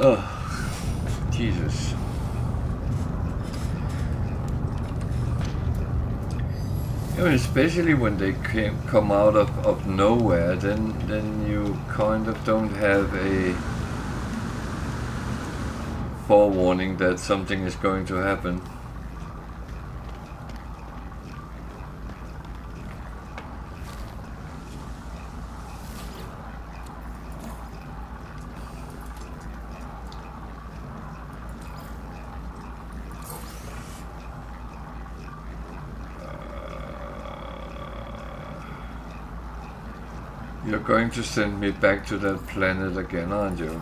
Oh, Jesus. You know, especially when they come out of nowhere, then you kind of don't have a forewarning that something is going to happen. You're going to send me back to that planet again, aren't you?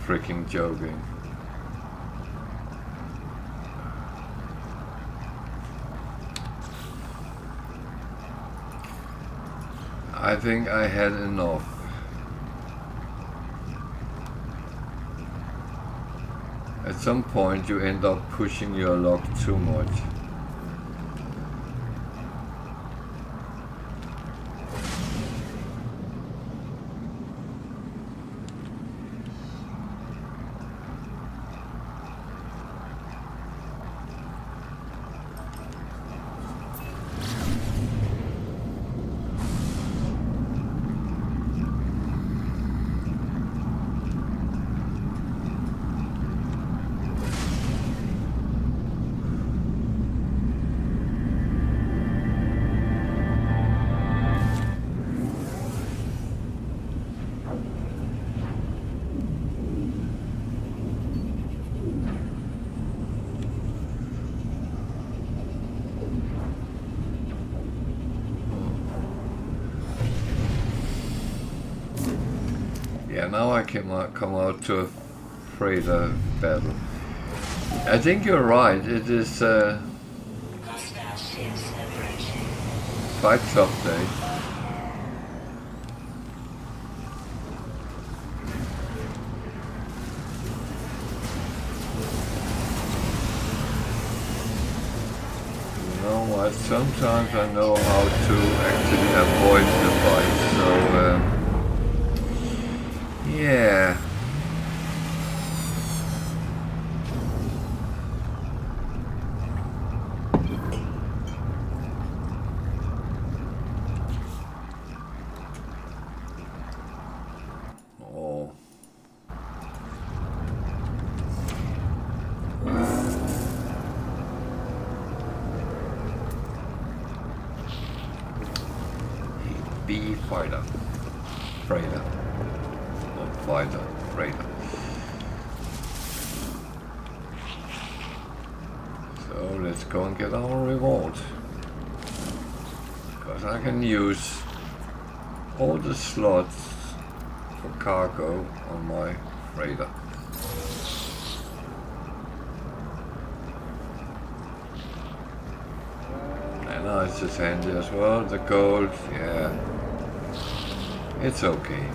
Freaking joking. I think I had enough. At some point you end up pushing your luck too much. Yeah, now I come out to a freighter battle. I think you're right. It is quite tough day. You know what? Sometimes I know how to actually avoid the fight. So. Yeah. Oh. B fighter. Freighter. Fighter, freighter. So let's go and get our reward. Because I can use all the slots for cargo on my freighter. And now it's just handy as well. The gold, yeah, it's okay.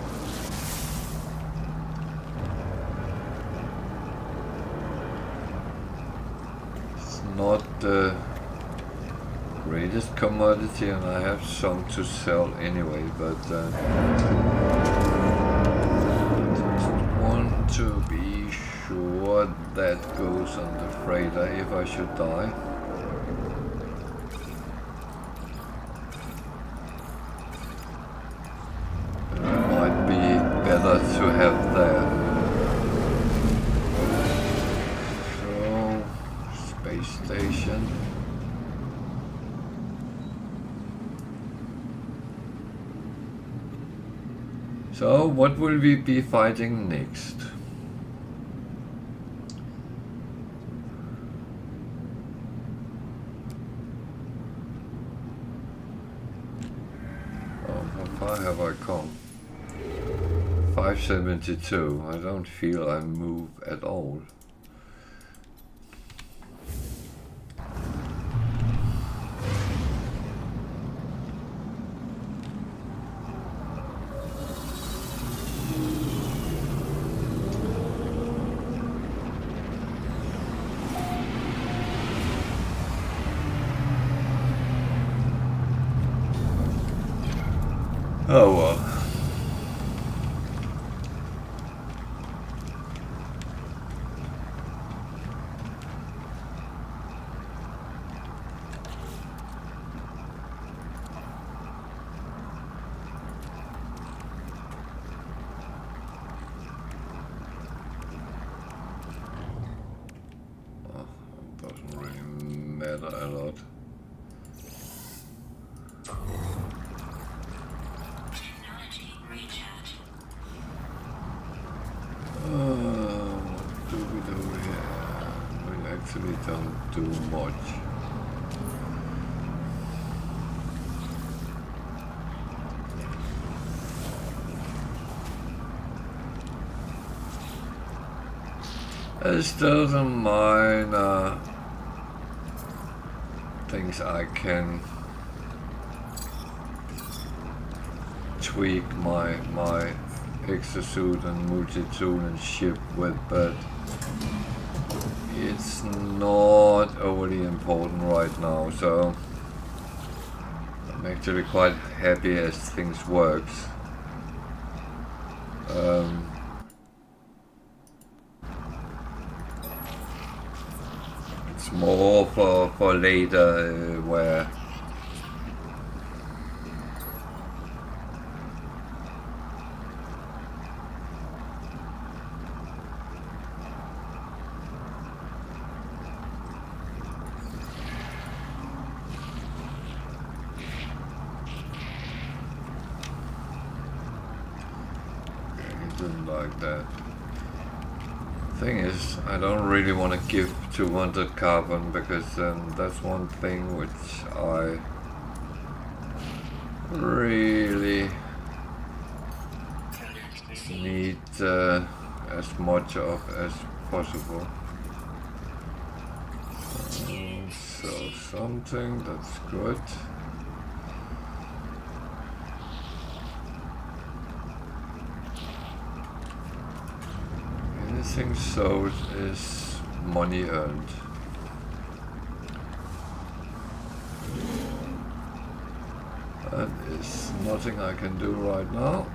Not the greatest commodity, and I have some to sell anyway, but just want to be sure that goes on the freighter if I should die. But it might be better to have that. Station. So what will we be fighting next? Oh, how far have I come? 572. I don't feel I move at all. Oh well. Doesn't really matter a lot. What do we do here? We actually don't do much. There's still some minor things I can tweak my exosuit and multi-tool and ship with, but it's not overly important right now, so I'm actually quite happy as things works. It's more for later where like that. Thing is, I don't really want to give 200 carbon because that's one thing which I really need as much of as possible. So something that's good. Anything sold is money earned. That is nothing I can do right now.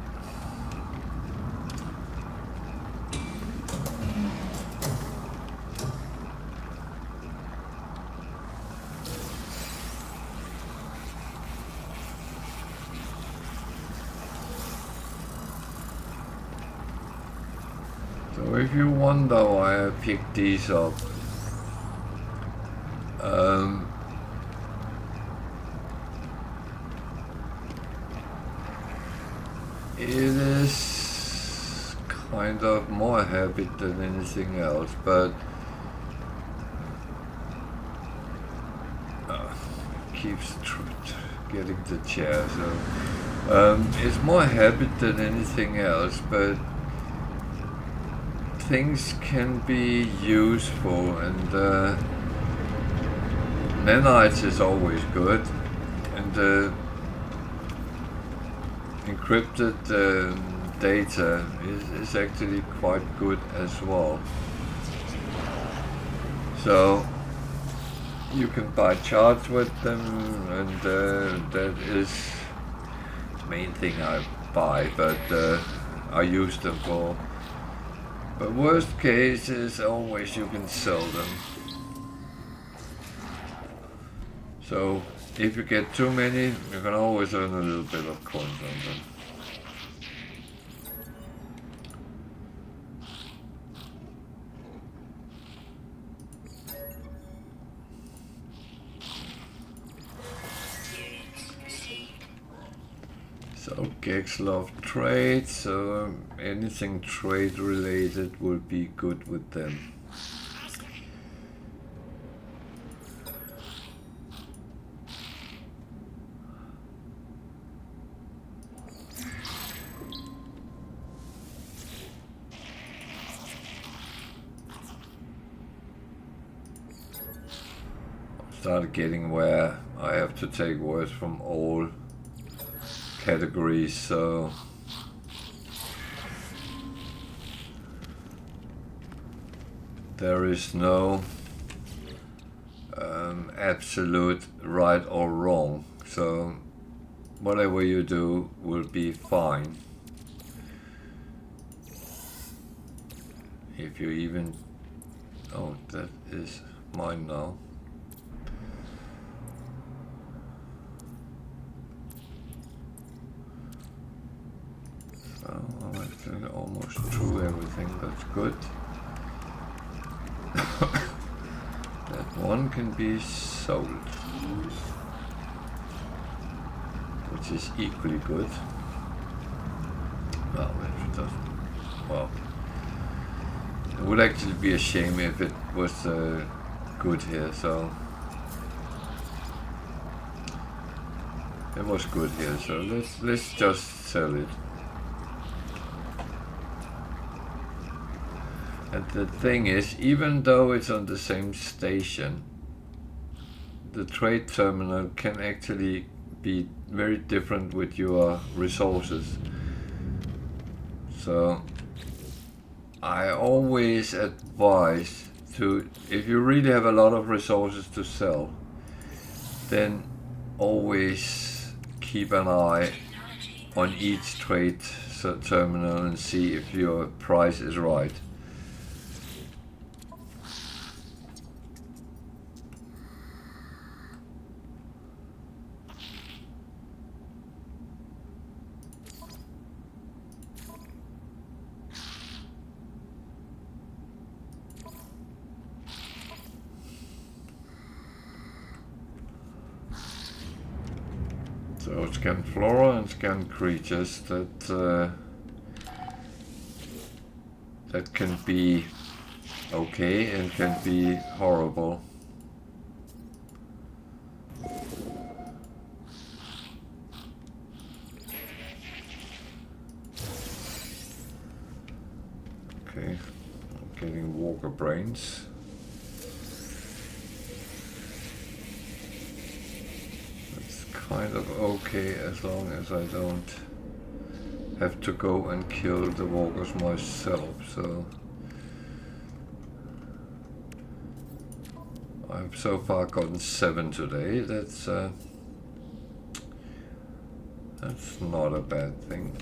So if you wonder why I picked these up, it is kind of more habit than anything else, but it keeps getting the chair, so it's more habit than anything else, but things can be useful, and nanites is always good, and encrypted data is actually quite good as well. So you can buy charts with them, and that is the main thing I buy, but I use them for. But worst case is always you can sell them. So if you get too many, you can always earn a little bit of coins on them. So Gex love trade, so anything trade related will be good with them. started getting where I have to take words from all categories, so there is no absolute right or wrong, so whatever you do will be fine. If you even... oh, that is mine now. So I'm actually almost through everything, that's good. That one can be sold, which is equally good. Well, if it doesn't... well, it would actually be a shame if it was good here, so... it was good here, so let's just sell it. And the thing is, even though it's on the same station, the trade terminal can actually be very different with your resources. So I always advise to, if you really have a lot of resources to sell, then always keep an eye on each trade terminal and see if your price is right. So scan flora and scan creatures that that can be okay and can be horrible. Okay, I'm getting walker brains. Kind of okay as long as I don't have to go and kill the walkers myself, so I've so far gotten 7 today. That's not a bad thing.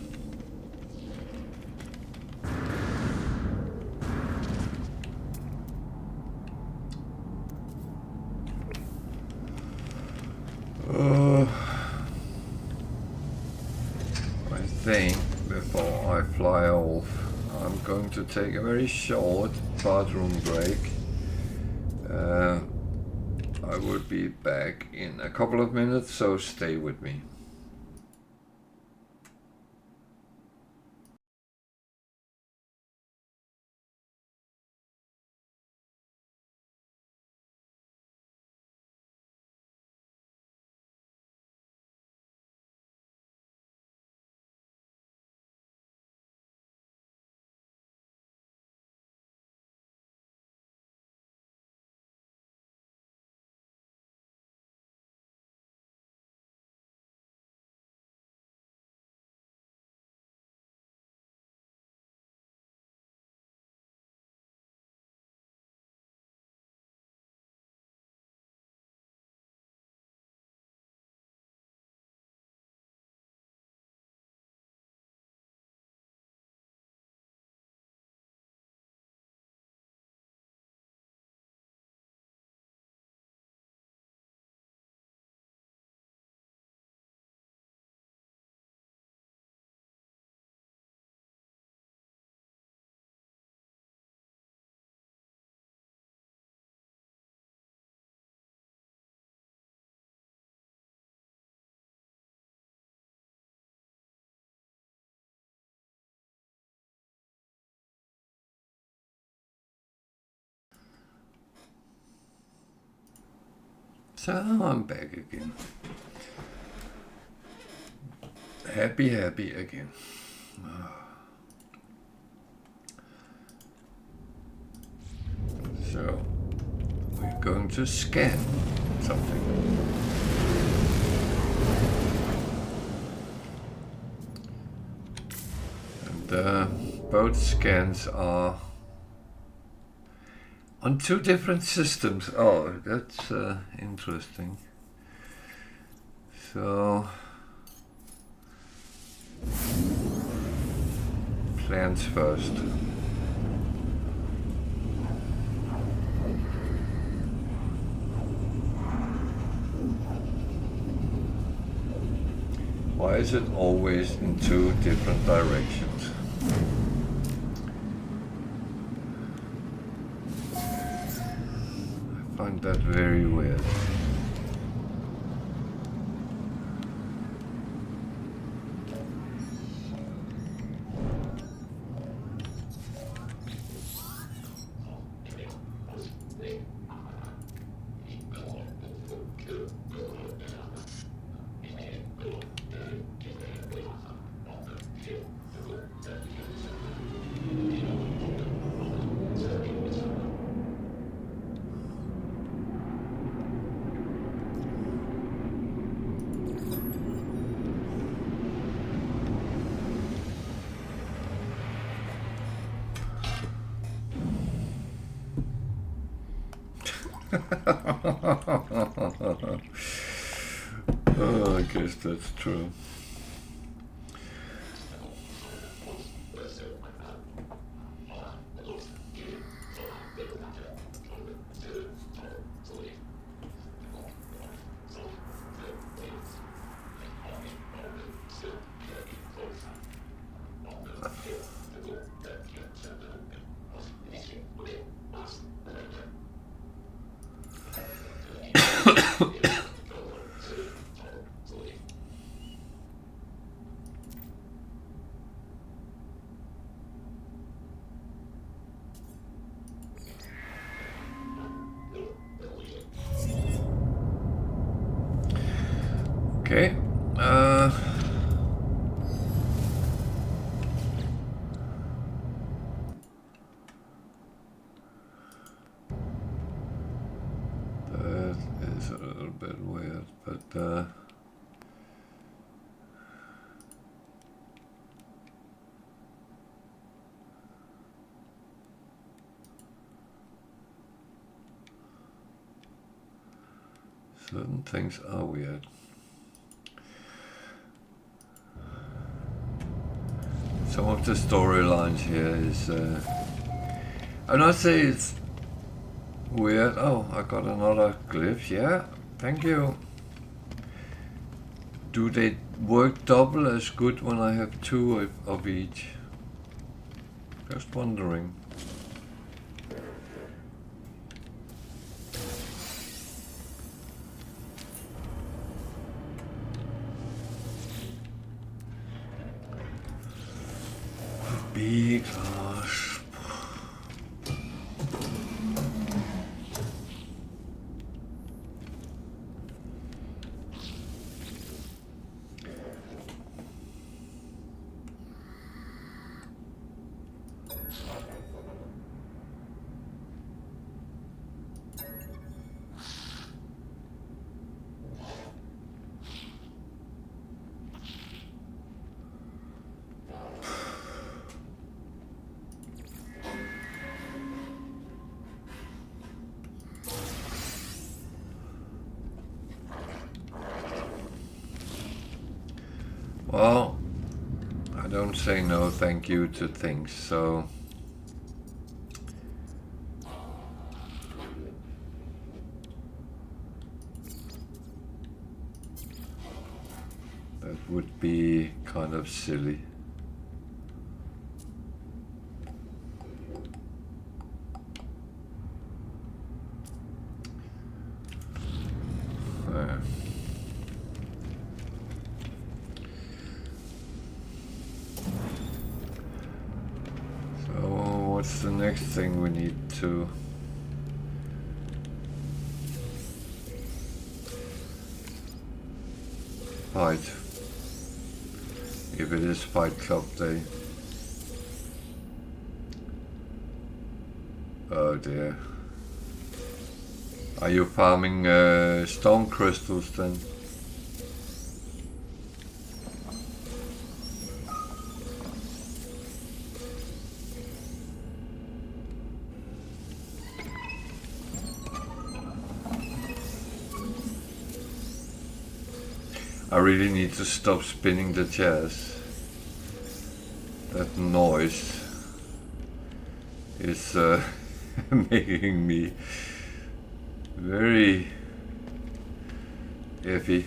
I think before I fly off, I'm going to take a very short bathroom break. I will be back in a couple of minutes, so stay with me. So I'm back again. Happy again. So we're going to scan. So something. And both scans are on two different systems. Oh, that's interesting. So plants first. Why is it always in two different directions? I find that very weird. Oh, I guess that's true. Okay. That is a little bit weird, but certain things are weird. Some of the storylines here is, I'm not saying it's weird. Oh, I got another glyph. Yeah, thank you. Do they work double as good when I have two of each? Just wondering. Big glass. Well, I don't say no thank you to things, so that would be kind of silly. What's the next thing we need to fight? If it is Fight Club Day. Oh dear. Are you farming stone crystals then? I really need to stop spinning the chairs. That noise is making me very iffy.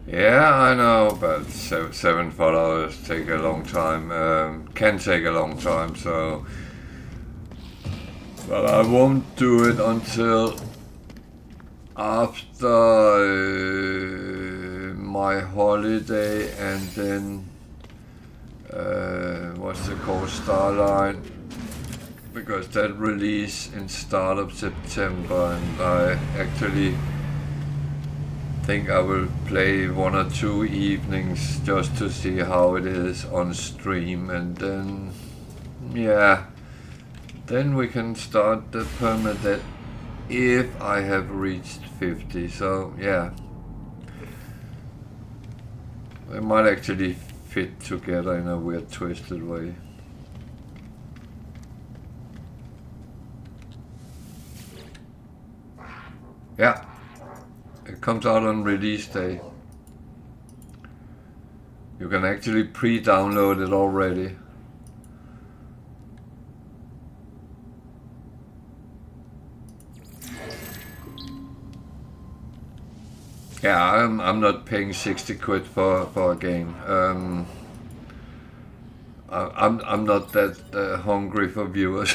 Yeah, I know, but 7 followers take a long time, can take a long time, so... But I won't do it until after my holiday, and then, what's it called, Starline, because that release in start of September, and I actually think I will play 1 or 2 evenings just to see how it is on stream, and then, yeah, then we can start the permadeath if I have reached 50, so yeah. They might actually fit together in a weird twisted way. Yeah. It comes out on release day. You can actually pre-download it already. Yeah, I'm not paying 60 quid for a game. I'm not that hungry for viewers.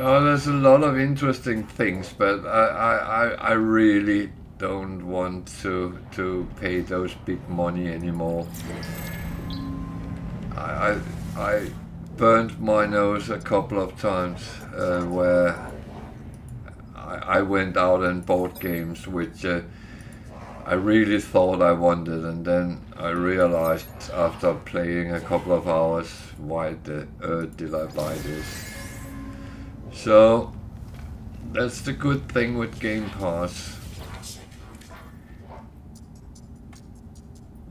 Oh, there's a lot of interesting things, but I really don't want to pay those big money anymore. I burned my nose a couple of times where I went out and bought games which I really thought I wanted, and then I realized after playing a couple of hours, why the earth did I buy this? So that's the good thing with Game Pass,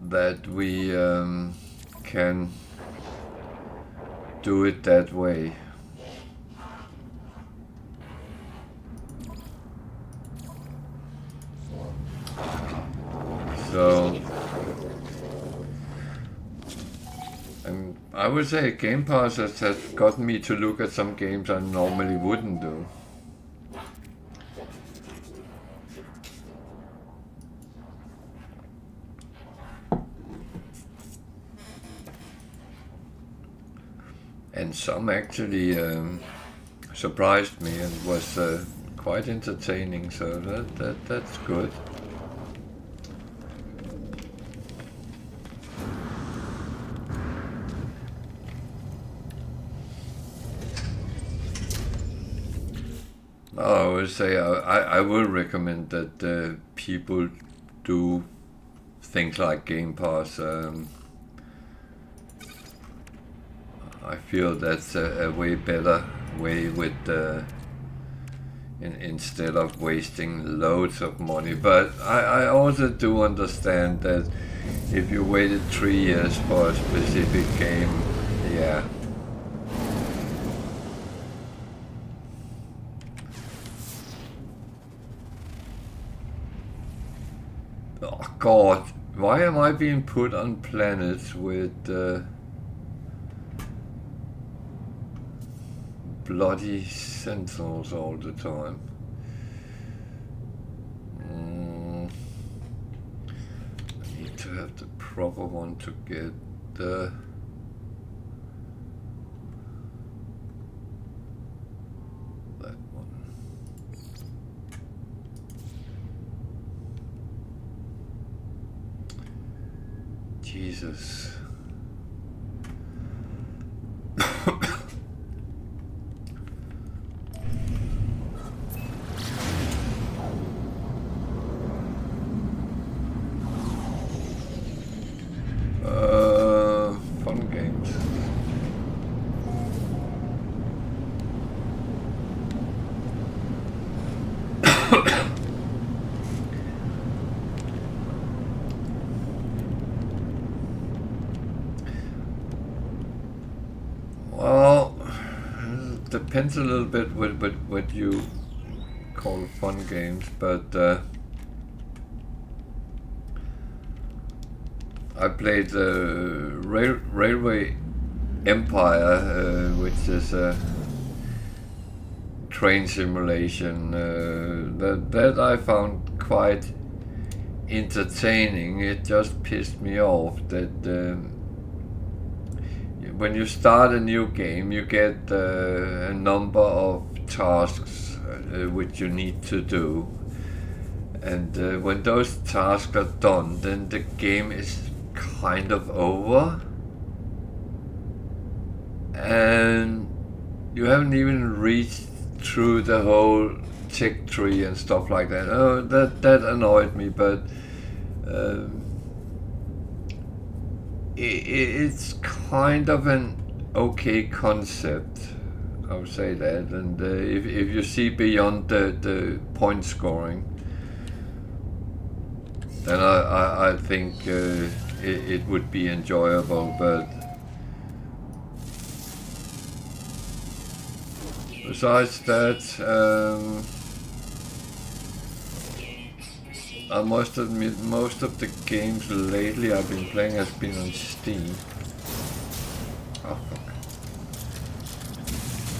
that we can do it that way. So, and I would say Game Pass has gotten me to look at some games I normally wouldn't do. And some actually surprised me and was quite entertaining, so that's good. I would say I will recommend that people do things like Game Pass. I feel that's a way better way with instead of wasting loads of money. But I also do understand that if you waited 3 years for a specific game, yeah. Oh God, why am I being put on planets with bloody sentinels all the time? I need to have the proper one to get the Jesus. Fun games. Well, it depends a little bit what you call fun games, but I played Railway Empire, which is a train simulation. That I found quite entertaining. It just pissed me off that when you start a new game, you get a number of tasks which you need to do, and when those tasks are done, then the game is kind of over, and you haven't even reached through the whole tech tree and stuff like that. Oh, that annoyed me, but it's kind of an okay concept, I would say that. And if you see beyond the point scoring, then I think it would be enjoyable, but besides that, I must admit most of the games lately I've been playing has been on Steam. Oh fuck.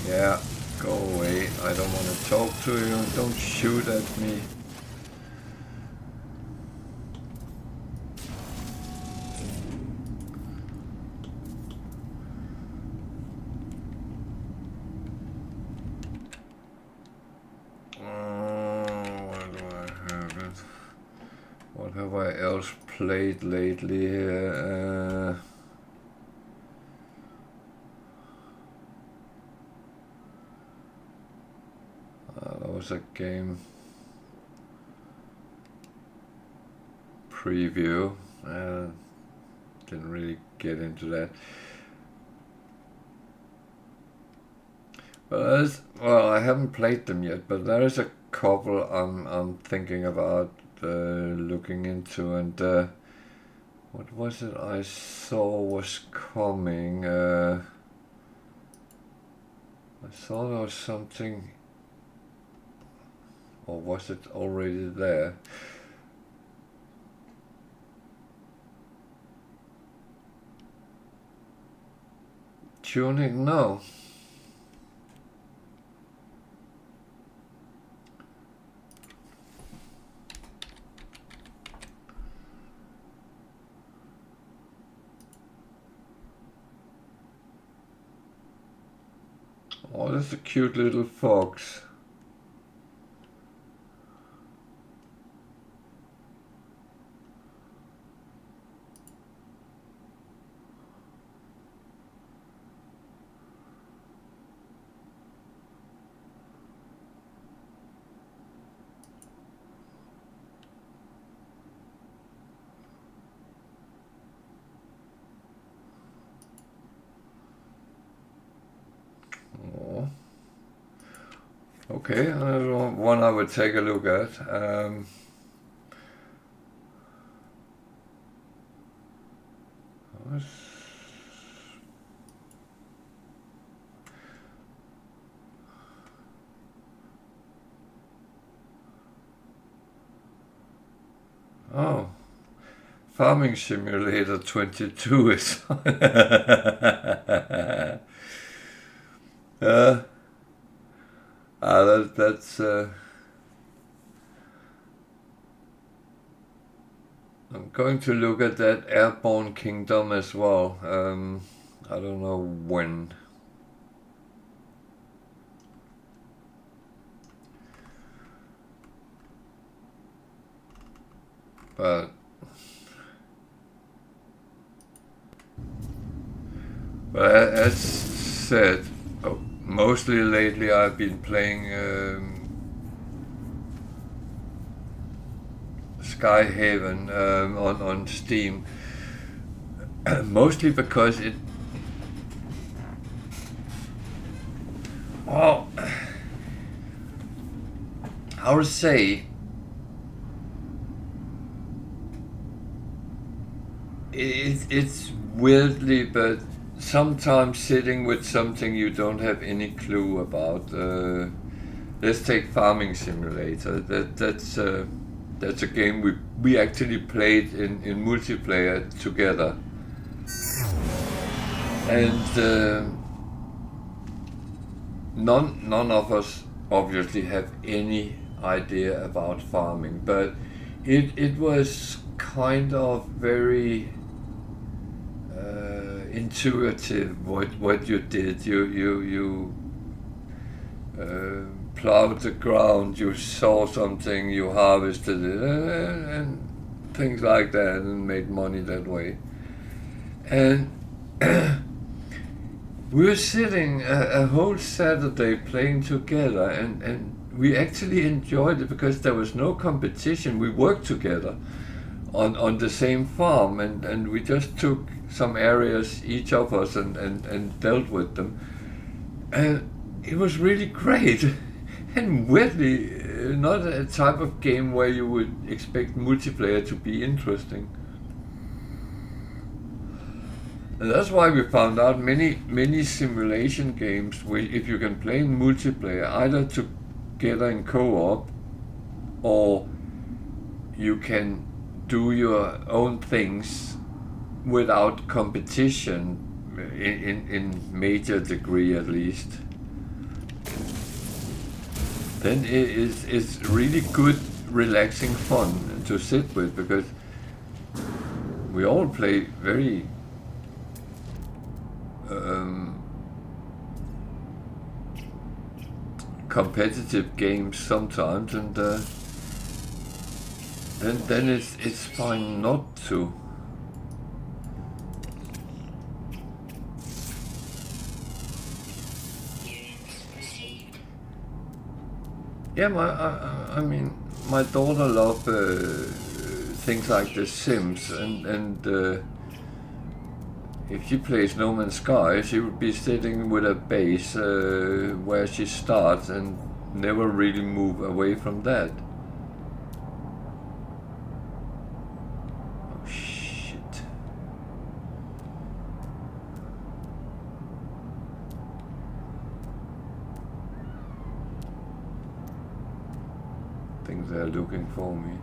Yeah, go away. I don't want to talk to you. Don't shoot at me. What have I else played lately? There was a game preview. Didn't really get into that. But well, I haven't played them yet, but there is a couple I'm thinking about looking into, and what was it I saw was coming? I saw there was something, or was it already there? Tuning? No. Oh, that's a cute little fox. Oh. Okay, another one I would take a look at. Oh, Farming Simulator 22 is that's I'm going to look at that Airborne Kingdom as well. I don't know when. But But as said, mostly lately I've been playing Skyhaven on Steam, mostly because it. Well, I would say it's weirdly, but sometimes sitting with something you don't have any clue about. Let's take Farming Simulator. That's a game we actually played in multiplayer together, and none of us obviously have any idea about farming, but it was kind of very intuitive what you did. You plowed the ground, you saw something, you harvested it, and things like that, and made money that way. And we were sitting a whole Saturday playing together, and we actually enjoyed it because there was no competition. We worked together on the same farm, and we just took some areas, each of us, and dealt with them. And it was really great. And weirdly, not a type of game where you would expect multiplayer to be interesting. And that's why we found out many simulation games where if you can play in multiplayer, either together in co-op, or you can do your own things without competition, in major degree at least. Then it's really good, relaxing fun to sit with, because we all play very competitive games sometimes, and then it's fine not to. Yeah, I mean, my daughter loves things like The Sims, and if she plays No Man's Sky, she would be sitting with a base where she starts and never really move away from that. Oh shit. I think they're looking for me.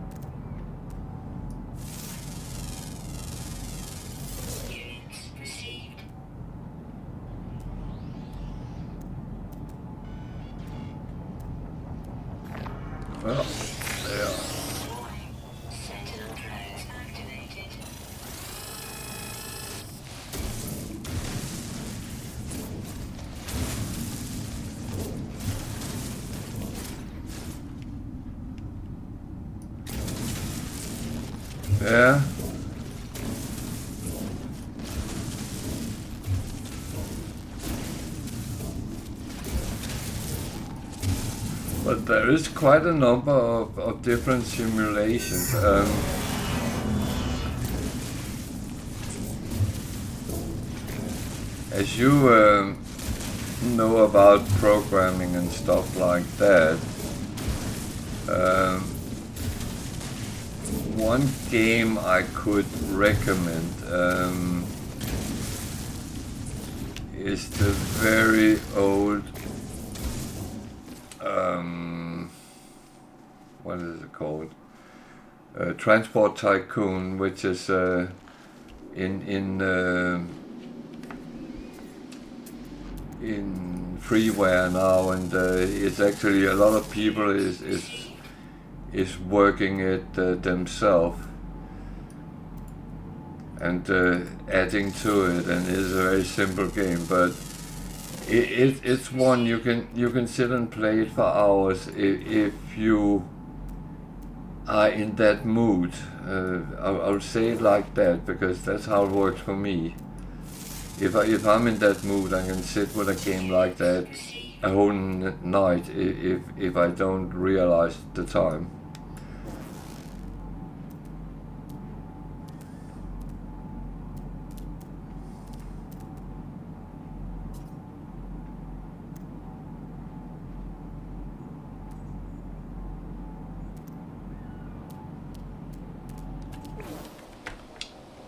Well, they are. Sentinel drones activated. Yeah. But there is quite a number of different simulations. As you know about programming and stuff like that, one game I could recommend is the very old, what is it called? Transport Tycoon, which is in freeware now, and it's actually a lot of people is working it themselves and adding to it, and it's a very simple game, but it's one you can sit and play it for hours if you are in that mood. I'll say it like that, because that's how it works for me. if I'm in that mood, I can sit with a game like that a whole night if I don't realize the time.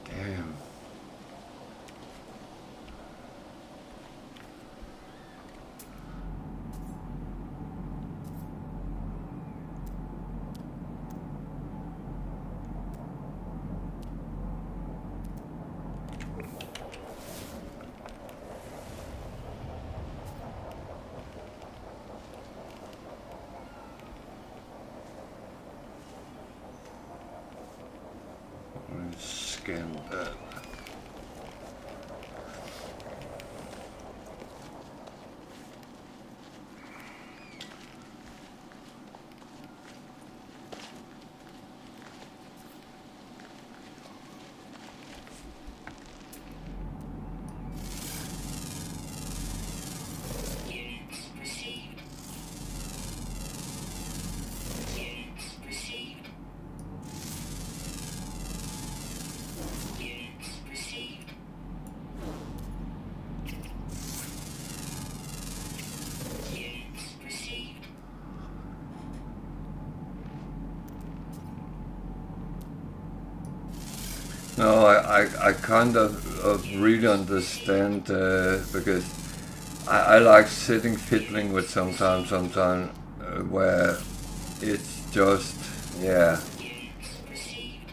Damn. Scan that. Units received. Units received. Units received. Units received. No, I kind of really understand because I like sitting fiddling with sometimes where it's just, yeah, Units received.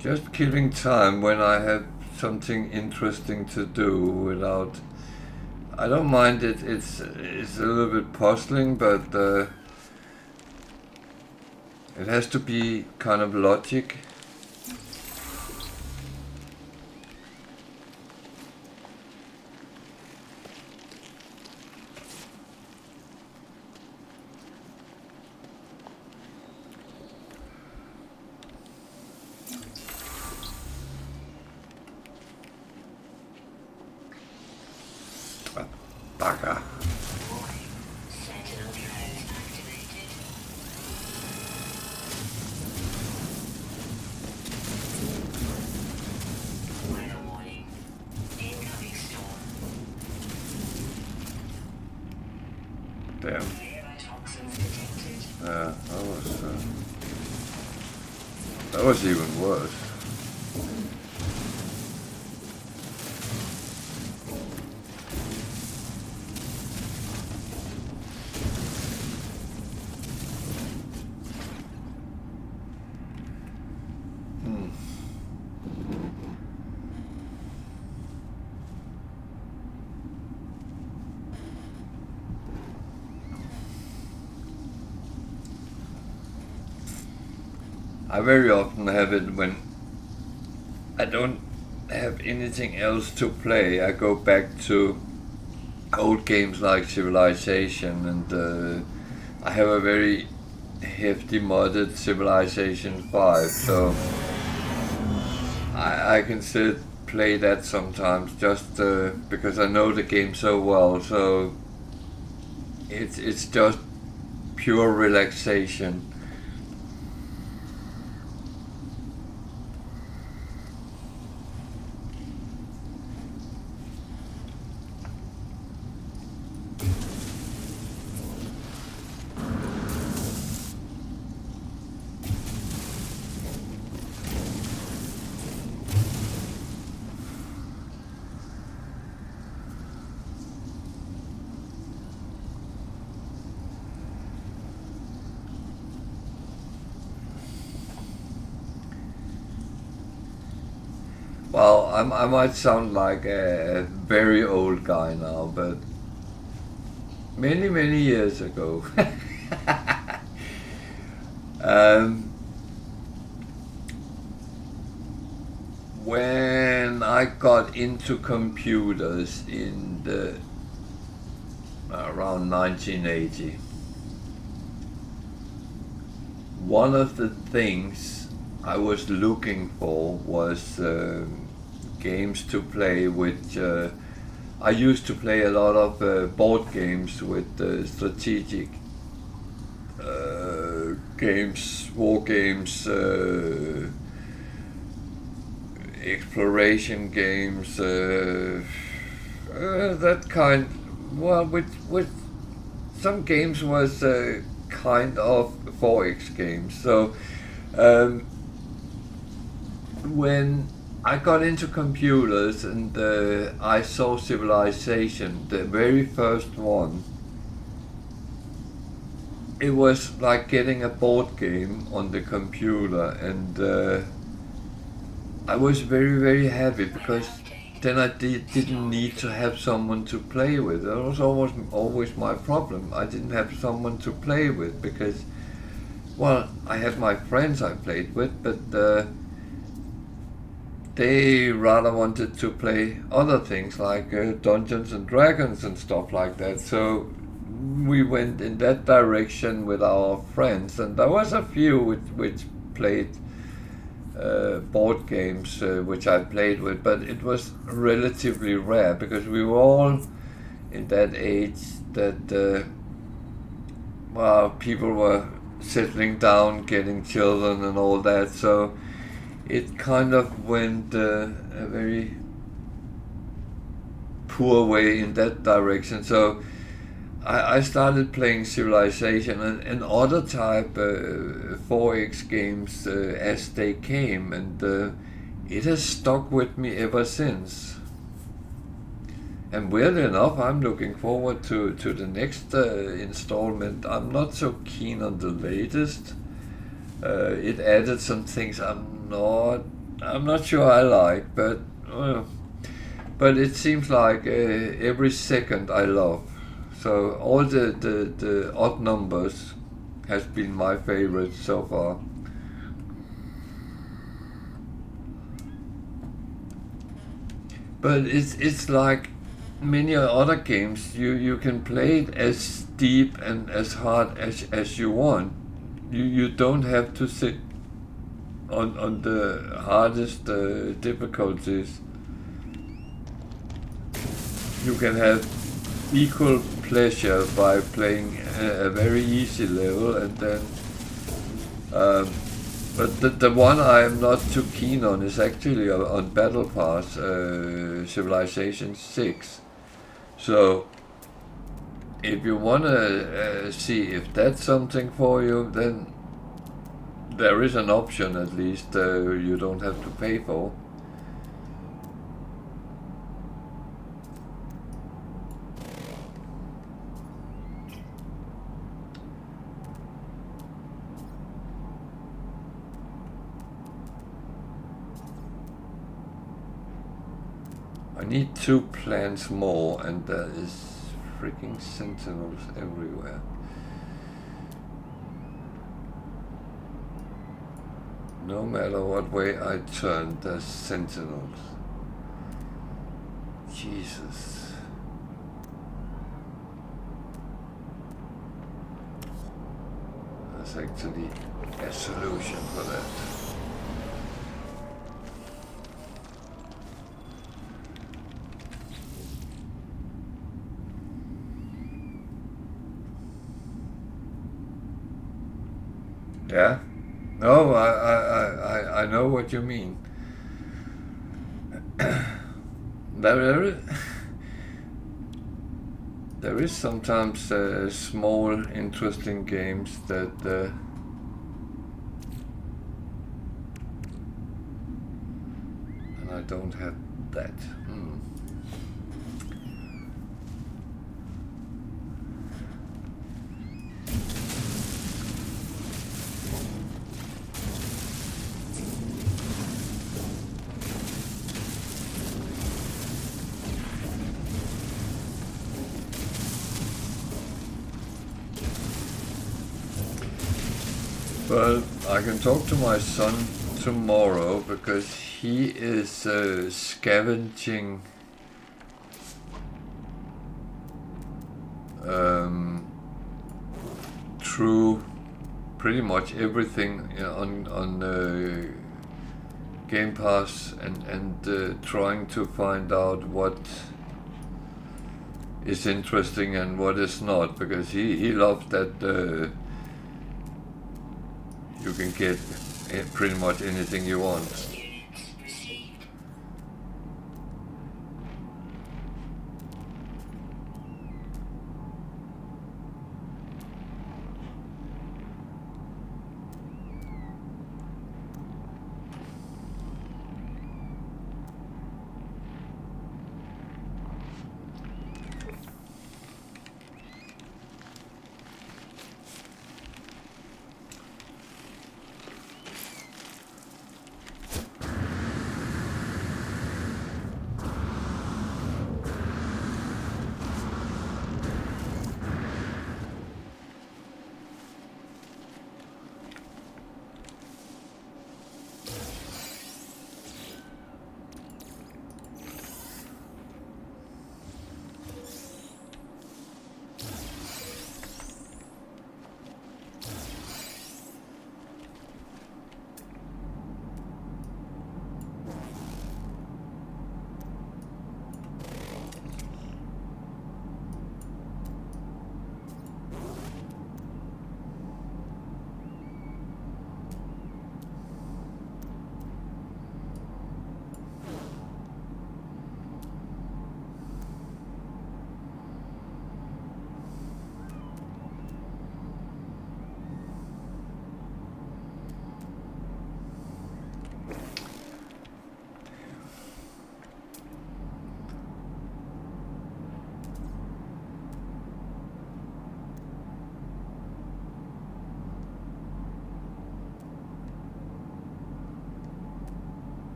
just killing time when I have something interesting to do without. I don't mind it. It's a little bit puzzling, but it has to be kind of logic. Bugger. Warning. Sentinel drones activated. Weather warning. Incoming storm. Damn. Toxins detected. Yeah, that was even worse. I very often have it when I don't have anything else to play. I go back to old games like Civilization, and I have a very hefty modded Civilization 5, so I can sit play that sometimes just because I know the game so well. So it's just pure relaxation. Well, I might sound like a very old guy now, but many years ago, um, when I got into computers in the around 1980, one of the things I was looking for was games to play, which I used to play a lot of board games with strategic games, war games, exploration games, that kind. Well, with some games was kind of 4X games. So when I got into computers and I saw Civilization, the very first one, it was like getting a board game on the computer, and I was very, very happy because then I didn't need to have someone to play with. That was always my problem. I didn't have someone to play with because, well, I had my friends I played with, but they rather wanted to play other things like Dungeons and Dragons and stuff like that. So we went in that direction with our friends, and there was a few which played board games which I played with, but it was relatively rare because we were all in that age that well, people were settling down, getting children and all that, so it kind of went a very poor way in that direction. So I started playing Civilization and other type 4X games as they came, and it has stuck with me ever since. And weirdly enough, I'm looking forward to the next installment. I'm not so keen on the latest. It added some things I'm not sure I like, but it seems like every second I love. So all the odd numbers has been my favorite so far. But it's like many other games, you can play it as deep and as hard as you want. You don't have to sit on the hardest difficulties. You can have equal pleasure by playing a very easy level, and then but the one I am not too keen on is actually on Battle Pass, Civilization 6. So if you want to see if that's something for you, then there is an option at least you don't have to pay for. I need 2 plants more, and there is freaking sentinels everywhere. No matter what way I turn, there's sentinels. Jesus. There's actually a solution for that. Yeah? No, I know what you mean. There is sometimes small, interesting games that and I don't have that. Well, I can talk to my son tomorrow because he is scavenging through pretty much everything on Game Pass and trying to find out what is interesting and what is not, because he loves that you can get pretty much anything you want. Units received.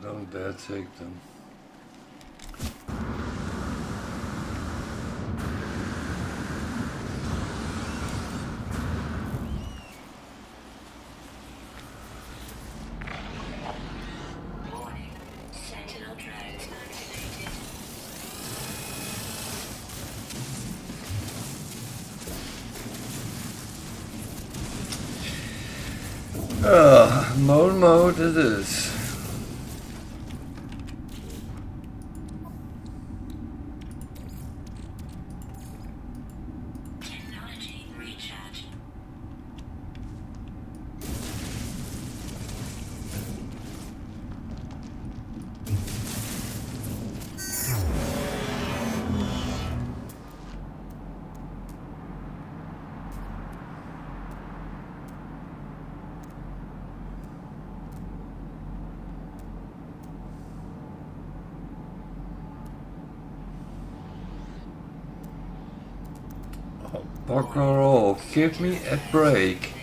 Don't dare take them. Warning. Sentinel drones activated. Mole mode it is. Technology recharge. Oh, bugger off, give me a break.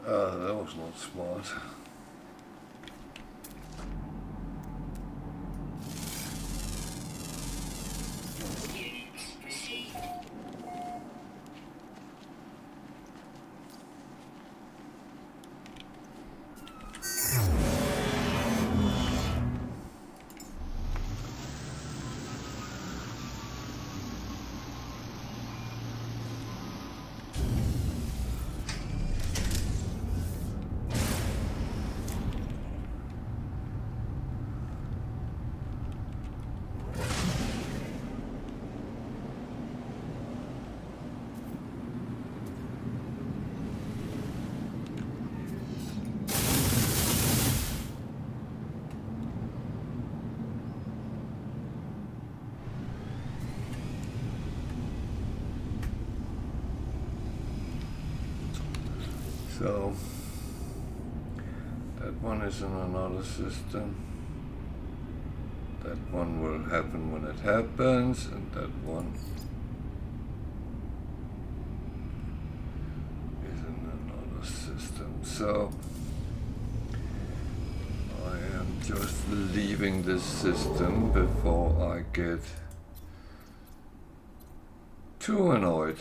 That was not smart. Units received. So that one is in another system. That one will happen when it happens, and that one is in another system. So I am just leaving this system before I get too annoyed.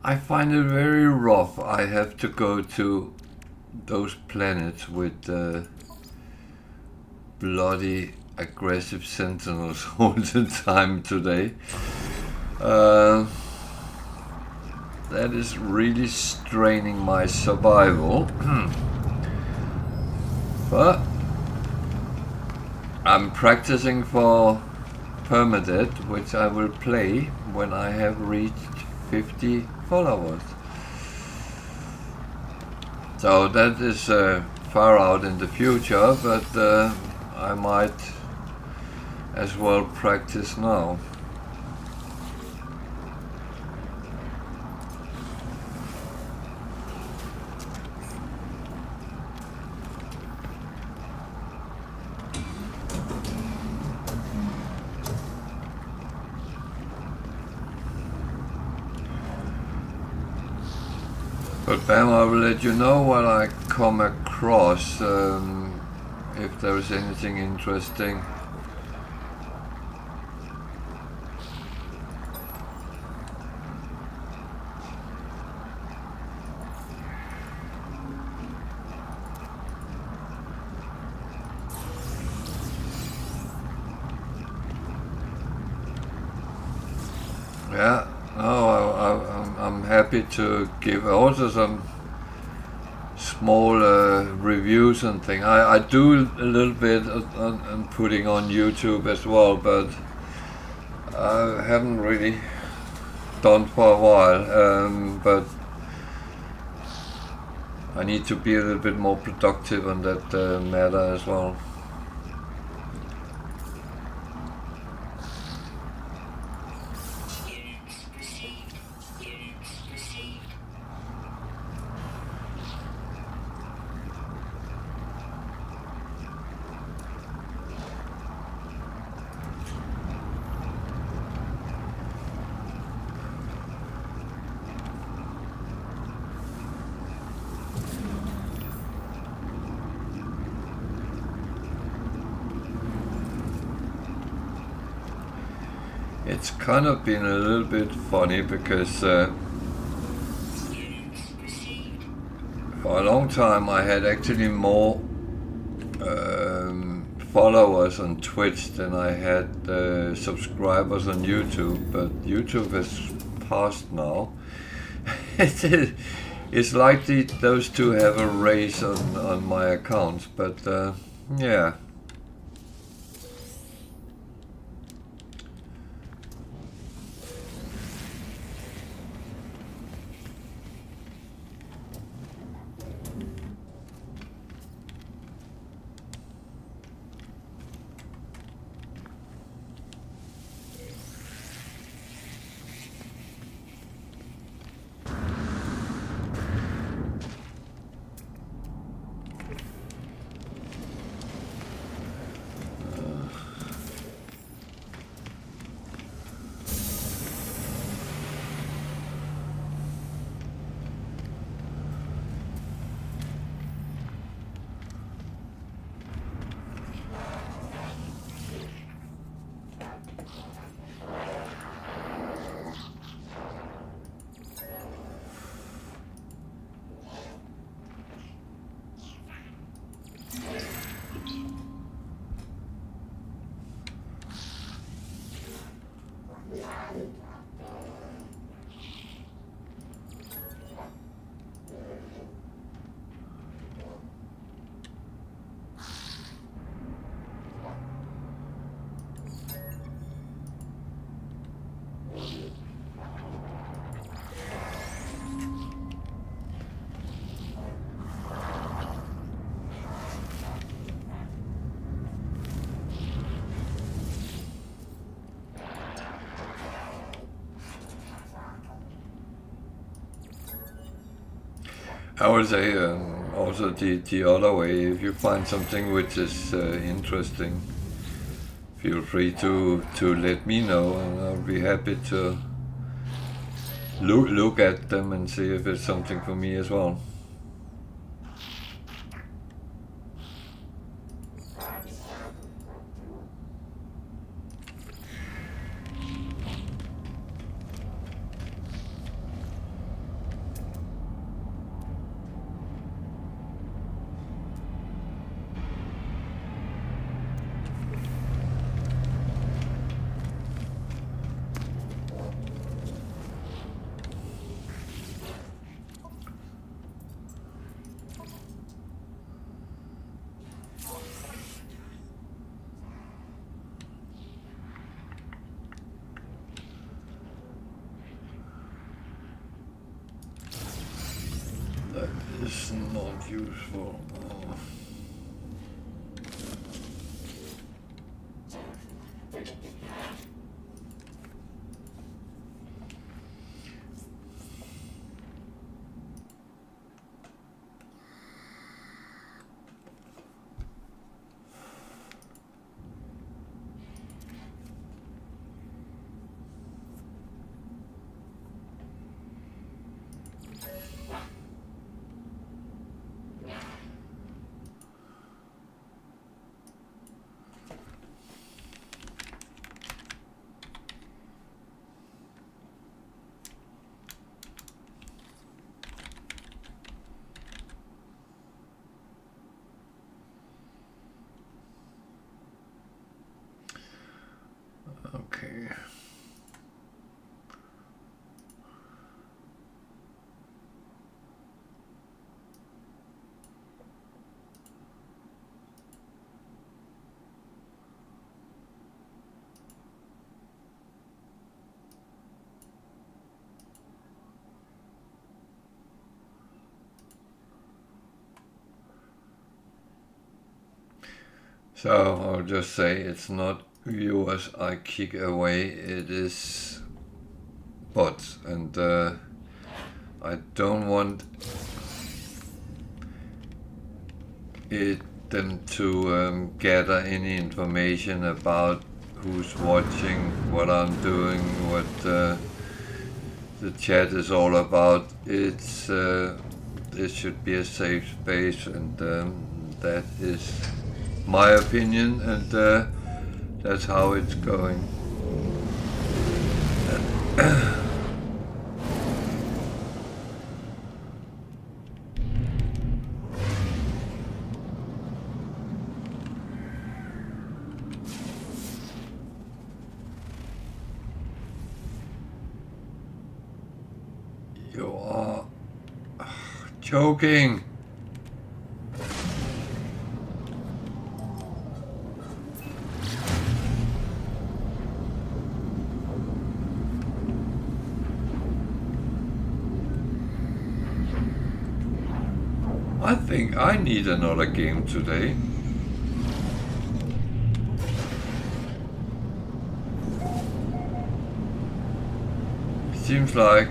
I find it very rough. I have to go to those planets with bloody aggressive sentinels all the time today. That is really straining my survival. But I'm practicing for permadeath, which I will play when I have reached 50 followers. So that is far out in the future, but I might as well practice now. But Bam, I will let you know what I come across, if there is anything interesting. Yeah. No, I'm happy to give also some small reviews and things. I do a little bit on putting on YouTube as well, but I haven't really done for a while. But I need to be a little bit more productive on that matter as well. It's kind of been a little bit funny because for a long time I had actually more followers on Twitch than I had subscribers on YouTube, but YouTube has passed now. It's likely those two have a race on my accounts, but yeah. I would say also the other way, if you find something which is interesting, feel free to let me know, and I'll be happy to look at them and see if it's something for me as well. That is not useful. Okay. So I'll just say it's not viewers I kick away, it is bots, and I don't want them to gather any information about who's watching, what I'm doing, what the chat is all about. It's this should be a safe space, and that is my opinion, and that's how it's going. You are joking. I think I need another game today. Seems like,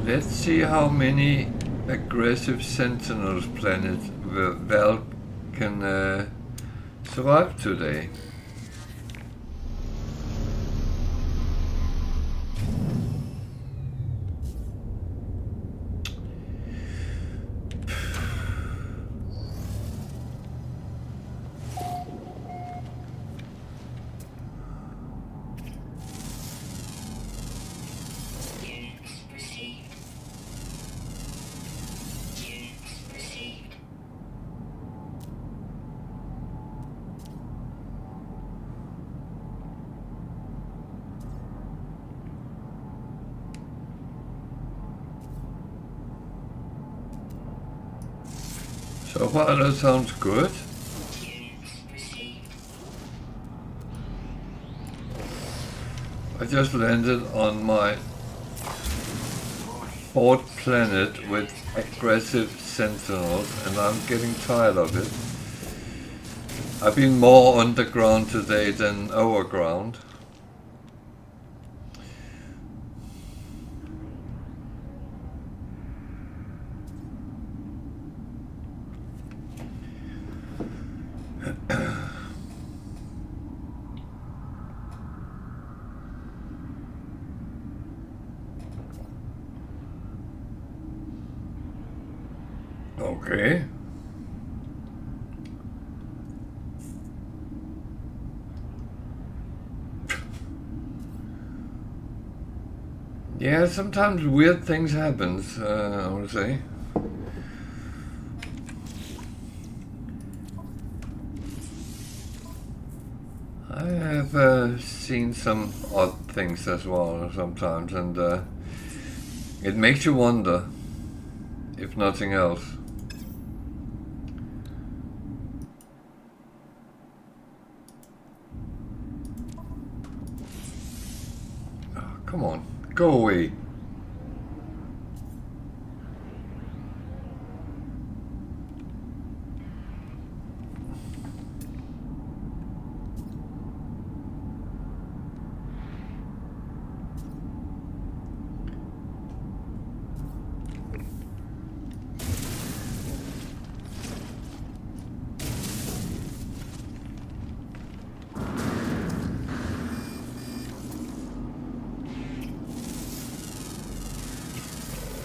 let's see how many aggressive Sentinels planets Val can survive today. Units received. Units received. So far that sounds good. Units received. I just landed on my fourth planet with aggressive Sentinels, and I'm getting tired of it. I've been more underground today than overground. Okay. Yeah, sometimes weird things happens, I would say. I have seen some odd things as well sometimes, and it makes you wonder, if nothing else. Oh, come on, go away.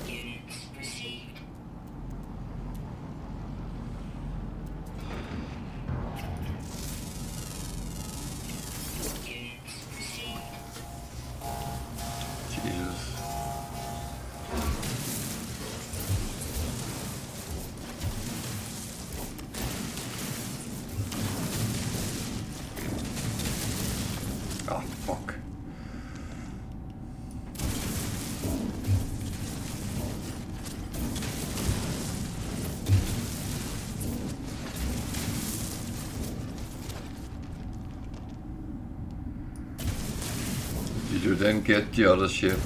Units received. Units received. Jesus. Oh, fuck. Did you then get the other ship?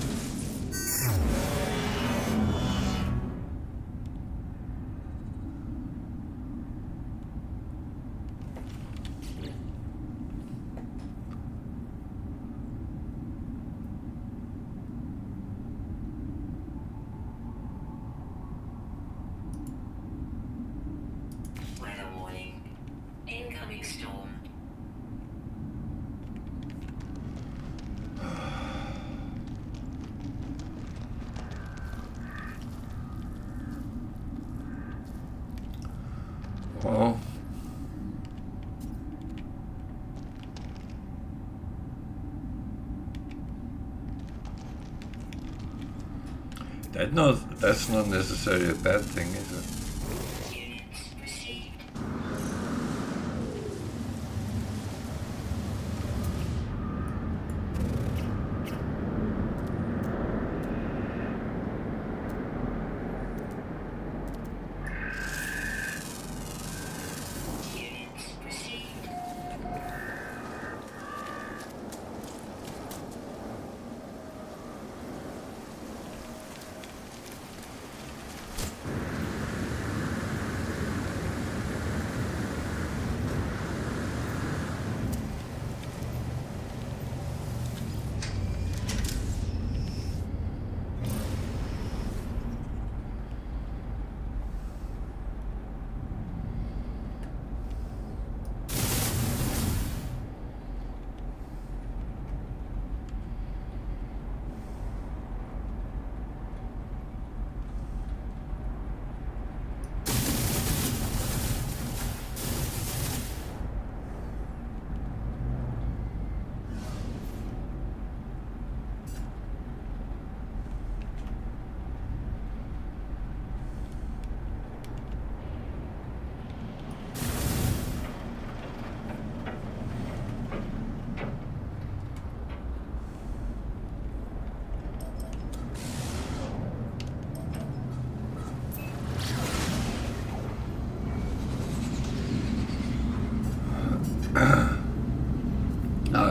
Weather warning. Incoming storm. Well, that's not necessarily a bad thing, is it? Units received. Units received.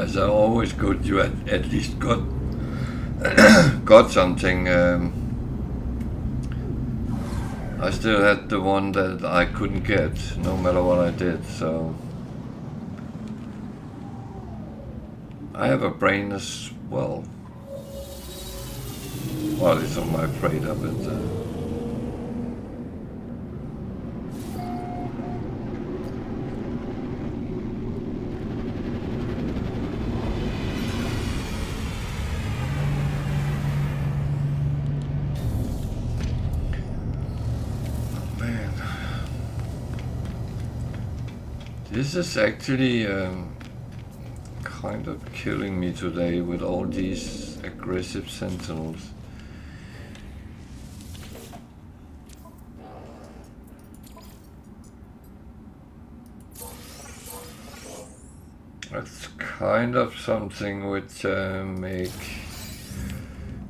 It's always good you at least got got something. I still had the one that I couldn't get, no matter what I did, so... I have a brain as well. Well, at least I'm afraid of it. man. This is actually kind of killing me today with all these aggressive sentinels. That's kind of something which make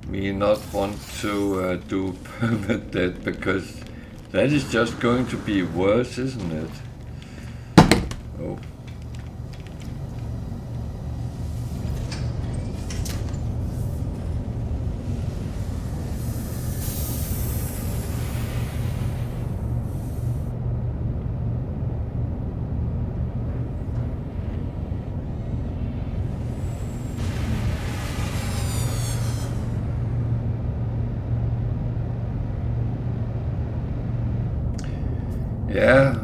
me not want to do permadeath, because that is just going to be worse, isn't it? Oh. Yeah,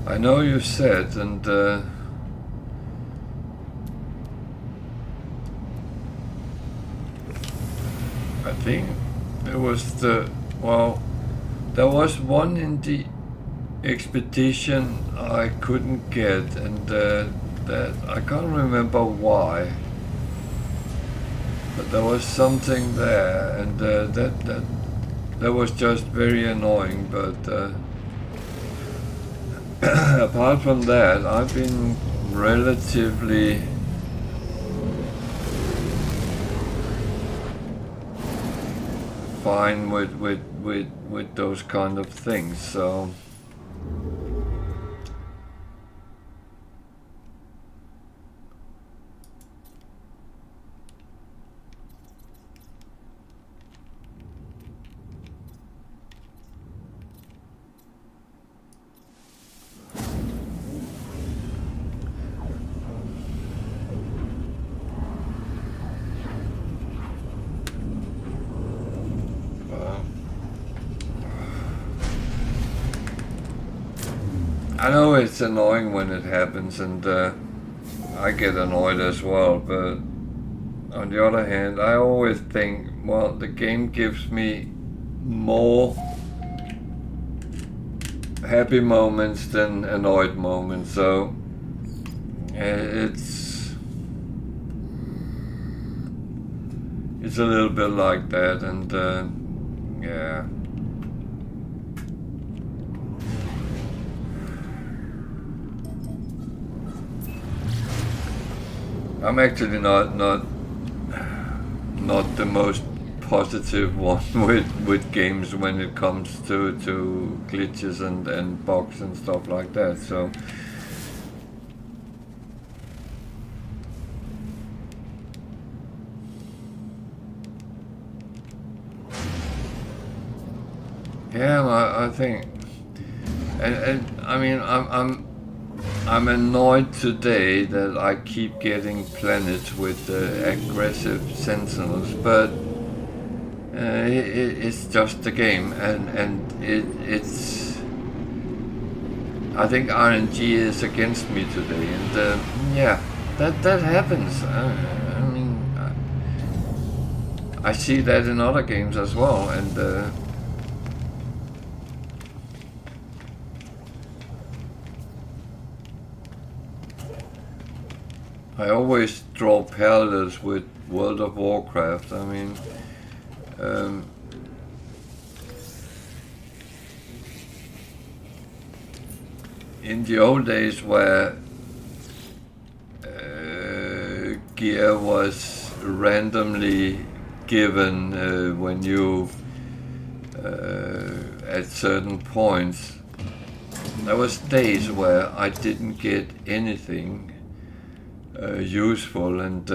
I know you said, and I think there was there was one in the expedition I couldn't get, and that I can't remember why, but there was something there, and that was just very annoying. But apart from that, I've been relatively fine with those kind of things, so I know it's annoying when it happens, and I get annoyed as well, but on the other hand, I always think, well, the game gives me more happy moments than annoyed moments, so it's a little bit like that, and yeah. I'm actually not the most positive one with games when it comes to glitches and bugs and stuff like that, so yeah, I think, and I mean, I'm annoyed today that I keep getting planets with aggressive sentinels, but it's just a game, and it's. I think RNG is against me today, and yeah, that happens. I mean, I see that in other games as well, and. I always draw parallels with World of Warcraft. I mean, in the old days where gear was randomly given when you at certain points, there was days where I didn't get anything useful, and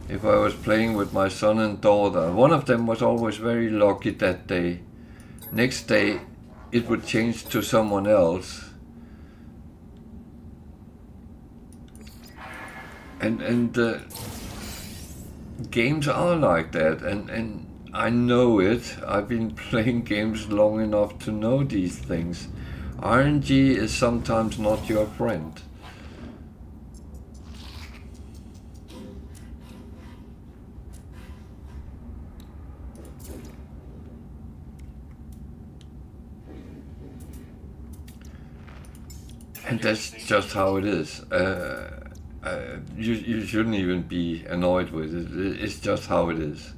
if I was playing with my son and daughter, one of them was always very lucky that day. Next day it would change to someone else, and games are like that, and I know it. I've been playing games long enough to know these things. RNG is sometimes not your friend. And that's just how it is. You shouldn't even be annoyed with it. It's just how it is.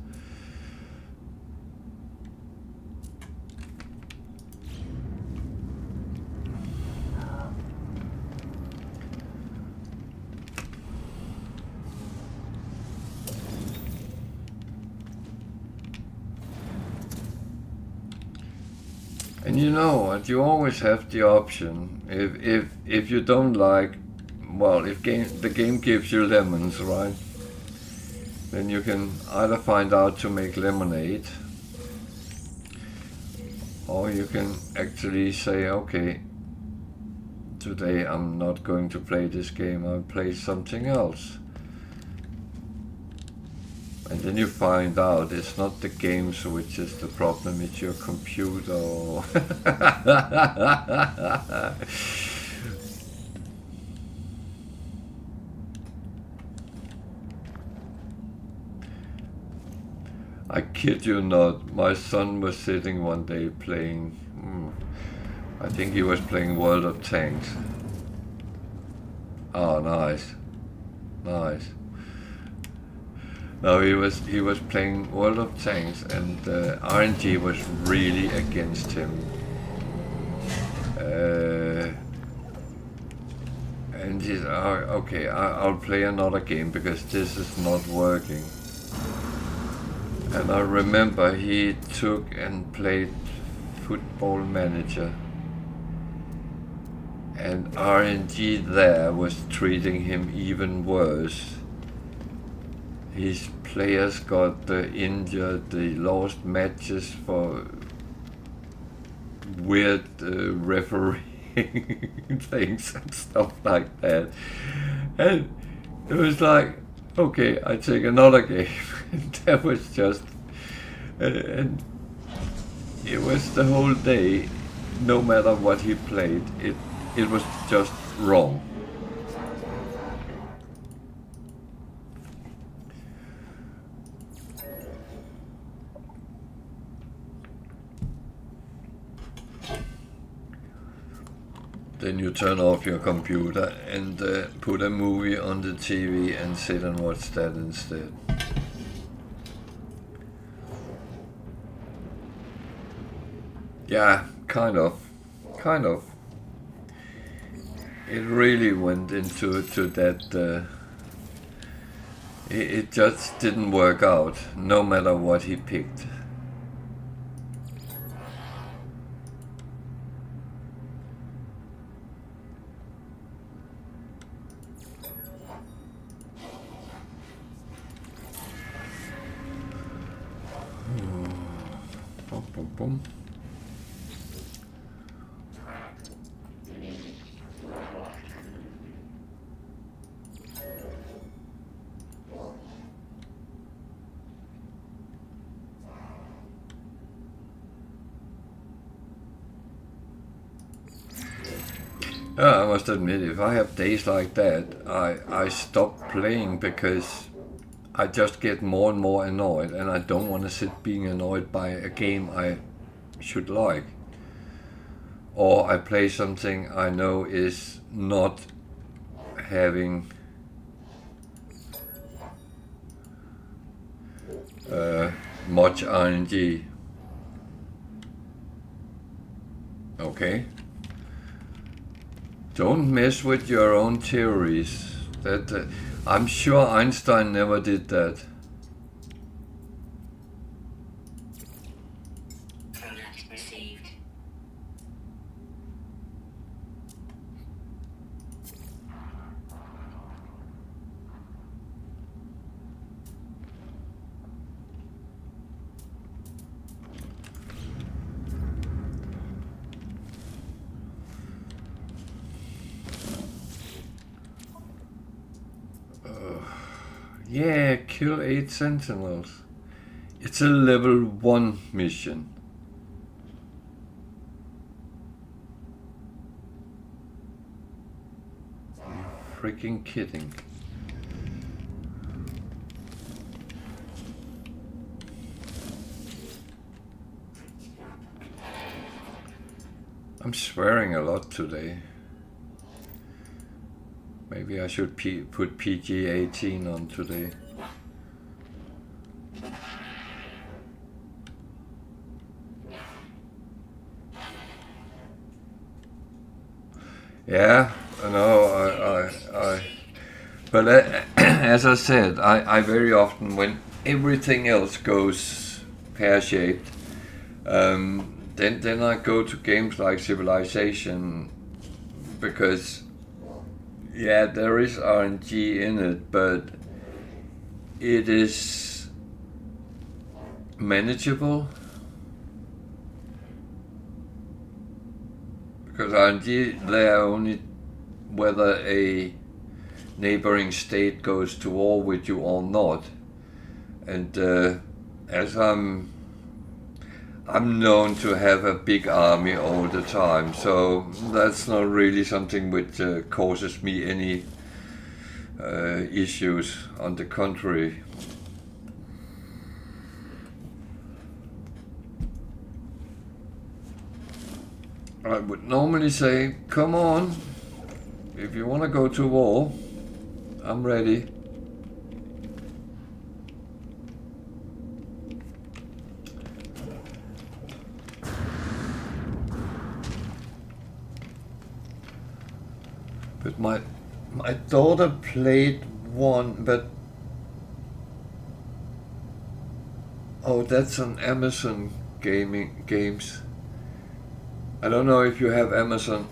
And you know what? You always have the option. If you don't like, well, if the game gives you lemons, right? Then you can either find out to make lemonade, or you can actually say, okay, today I'm not going to play this game. I'll play something else. And then you find out it's not the games which is the problem, it's your computer. I kid you not, my son was sitting one day playing, I think he was playing World of Tanks. Oh, nice. Nice. No, he was playing World of Tanks, and RNG was really against him. And he's okay. I'll play another game because this is not working. And I remember he took and played Football Manager, and RNG there was treating him even worse. His players got injured, they lost matches for weird refereeing things and stuff like that. And it was like, okay, I take another game. And that was just, and it was the whole day, no matter what he played, it was just wrong. Then you turn off your computer and put a movie on the TV and sit and watch that instead. Yeah, kind of. It really went into that. It just didn't work out, no matter what he picked. Boom. I must admit, if I have days like that, I stop playing because I just get more and more annoyed, and I don't want to sit being annoyed by a game I should like. Or I play something I know is not having much RNG. Okay. Don't mess with your own theories. That I'm sure Einstein never did that. Product received. Yeah, kill 8 sentinels. It's a level 1 mission. Are you freaking kidding? I'm swearing a lot today. Maybe I should put PG-18 on today. Yeah, I know. But as I said, I very often, when everything else goes pear-shaped, then I go to games like Civilization, because yeah, there is RNG in it, but it is manageable. Because RNG there only whether a neighboring state goes to war with you or not. And as I'm known to have a big army all the time, so that's not really something which causes me any issues. On the contrary. I would normally say, come on, if you want to go to war, I'm ready. But my daughter played one, but oh, that's on Amazon games. I don't know if you have Amazon.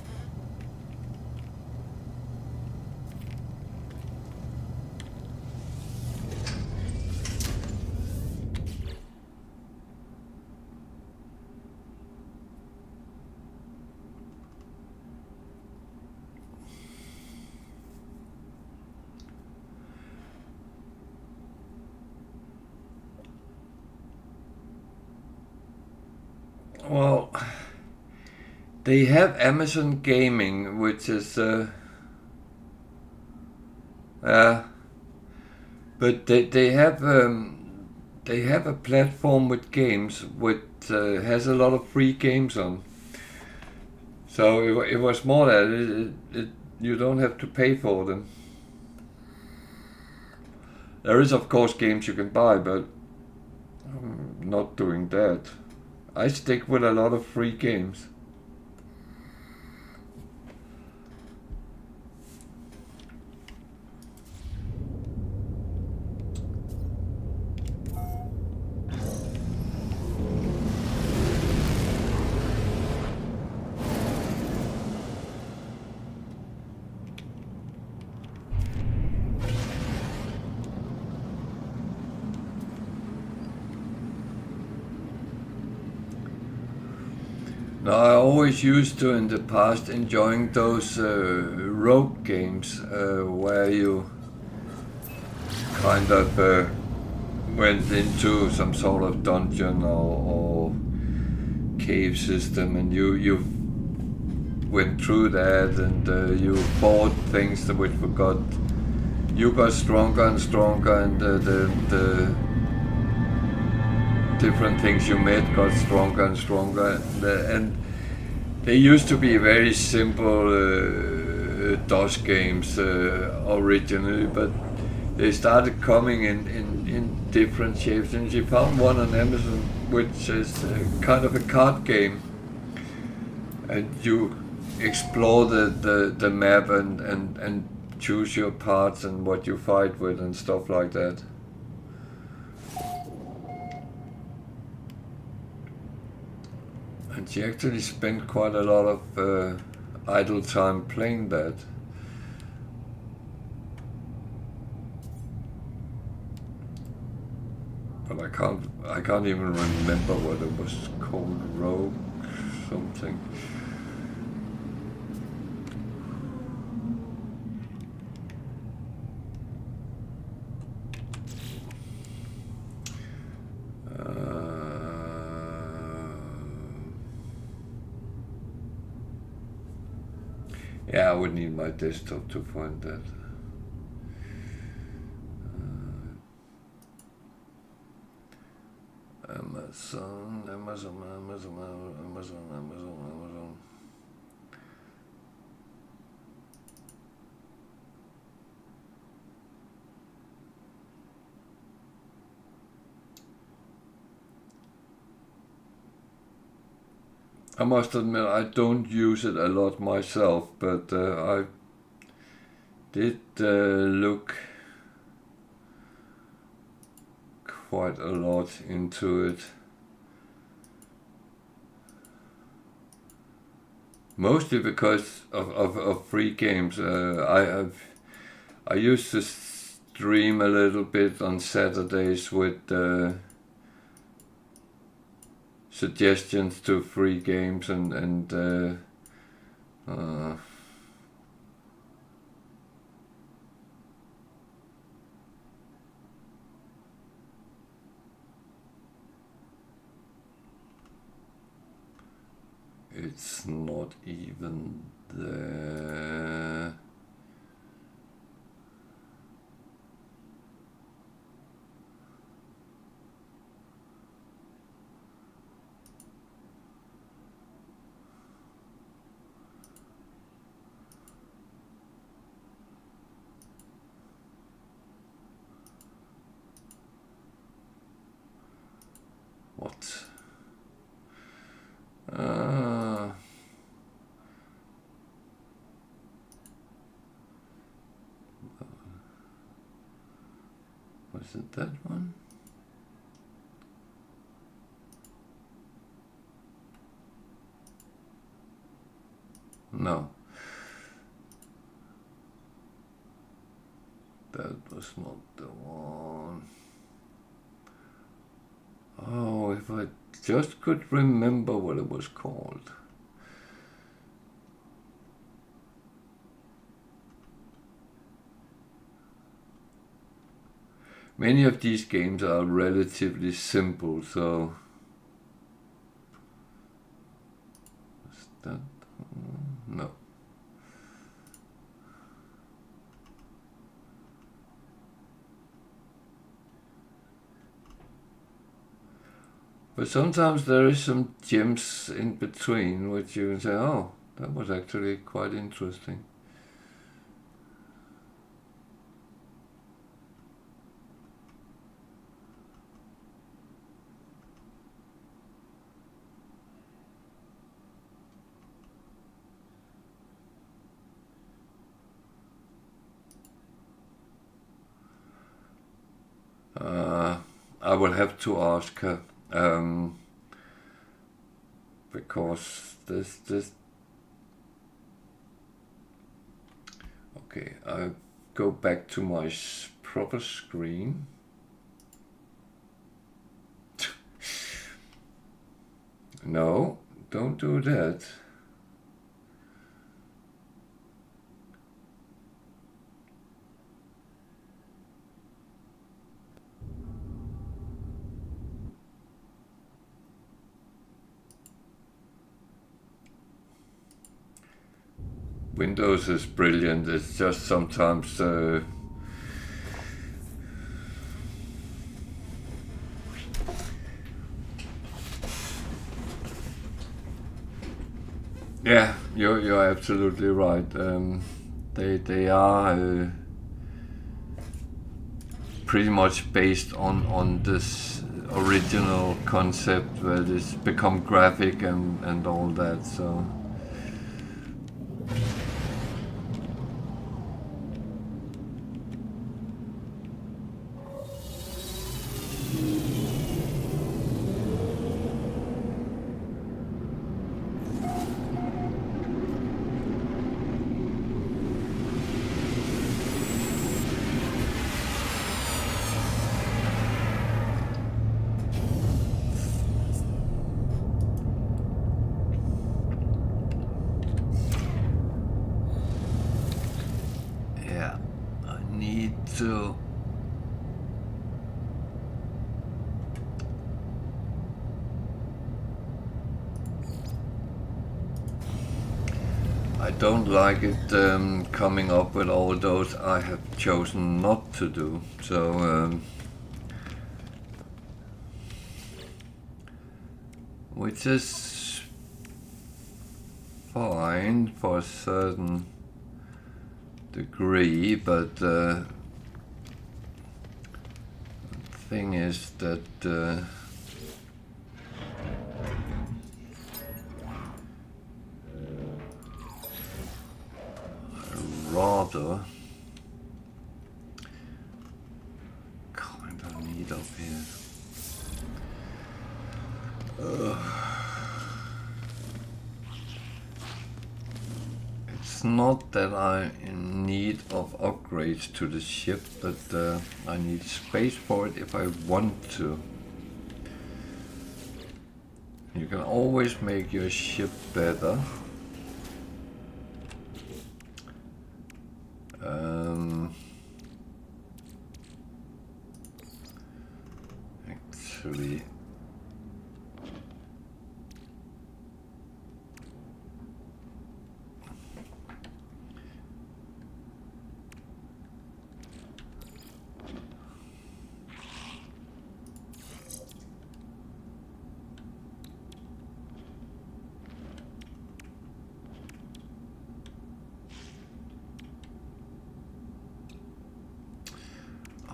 Well, they have Amazon Gaming, which is but they have a platform with games which has a lot of free games on. So it was more that you don't have to pay for them. There is of course games you can buy, but I'm not doing that. I stick with a lot of free games. Now, I always used to, in the past, enjoying those rogue games where you kind of went into some sort of dungeon or cave system, and you went through that, and you fought things which you got stronger and stronger, and the different things you met got stronger and stronger, and they used to be very simple DOS games originally, but they started coming in different shapes, and she found one on Amazon which is kind of a card game, and you explore the map and choose your parts and what you fight with and stuff like that. And she actually spent quite a lot of idle time playing that. But I can't even remember what it was called, Rogue something. Yeah, I would need my desktop to find that. Amazon. I must admit I don't use it a lot myself, but I did look quite a lot into it. Mostly because of free games. I used to stream a little bit on Saturdays with suggestions to free games and it's not even there. What? Was it that one? No. That was not the one. Oh, if I just could remember what it was called. Many of these games are relatively simple, so... Is that... No. But sometimes there is some gems in between which you can say, oh, that was actually quite interesting. I will have to ask her, because this. Okay, I go back to my proper screen. No, don't do that. Windows is brilliant, it's just sometimes yeah, you're absolutely right. They are pretty much based on this original concept where this become graphic and all that. So. I don't like it coming up with all those I have chosen not to do. So, which is fine for a certain degree, but the thing is that water. Kind of need up here. It's not that I'm in need of upgrades to the ship, but I need space for it if I want to. You can always make your ship better. Actually,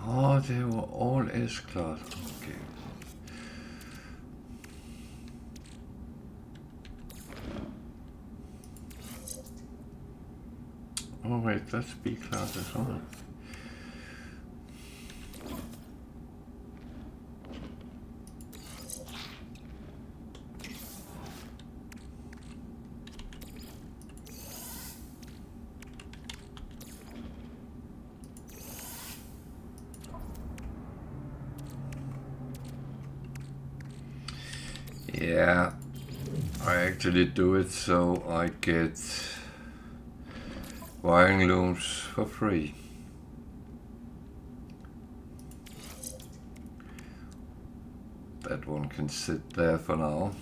oh, they were all S-class. Okay. Oh wait, that's B-class as well. Yeah, I actually do it so I get wiring looms for free. That one can sit there for now.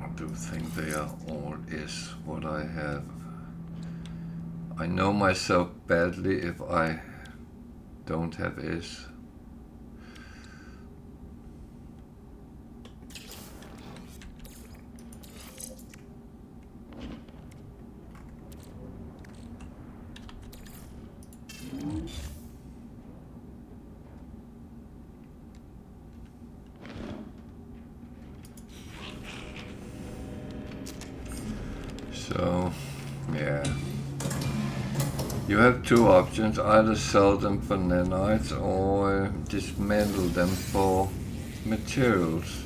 I do think they are all is what I have. I know myself badly if I don't have is. So, yeah. You have two options, either sell them for nanites or dismantle them for materials.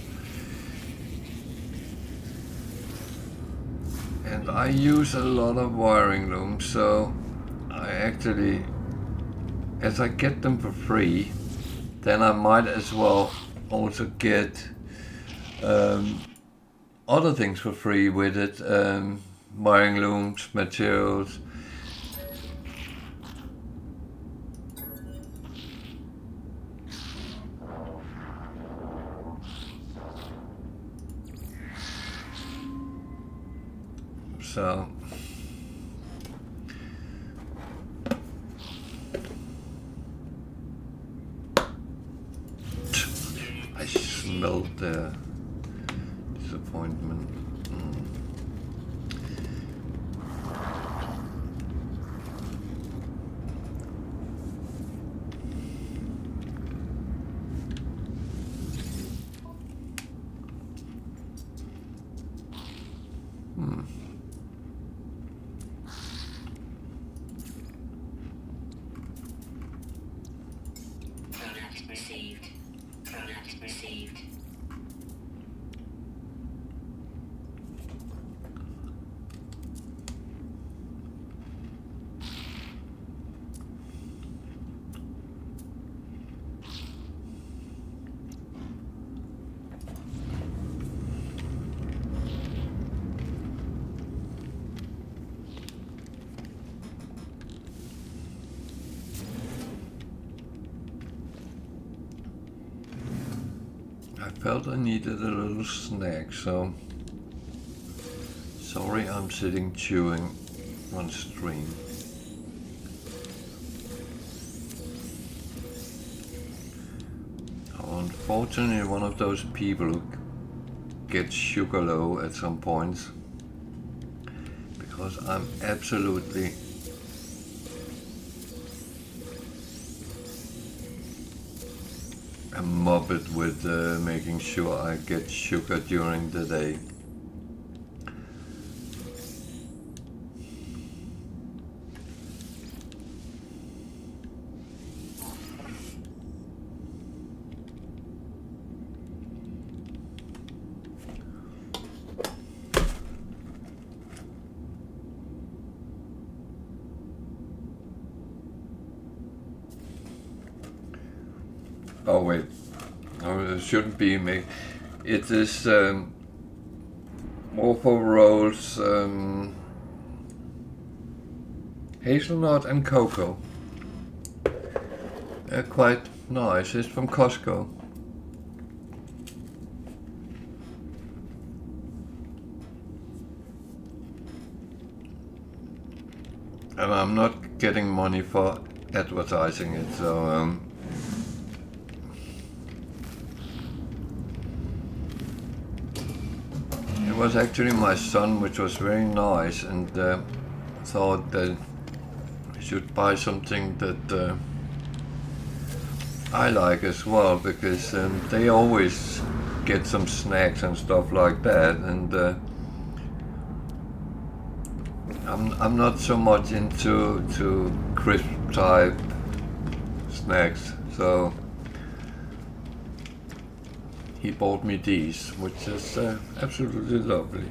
And I use a lot of wiring looms, so I actually, as I get them for free, then I might as well also get other things for free with it, wiring looms, materials. So I smelled the disappointment. Product received. Product received. I felt I needed a little snack, so sorry I'm sitting chewing on stream. I'm unfortunately one of those people who gets sugar low at some points because I'm absolutely a muppet with making sure I get sugar during the day. Oh wait, no, it shouldn't be me. It is more for rolls hazelnut and cocoa. Quite nice. It's from Costco. And I'm not getting money for advertising it, so it was actually my son, which was very nice, and thought that I should buy something that I like as well, because they always get some snacks and stuff like that, and I'm not so much into crisp type snacks, so he bought me these, which is absolutely lovely.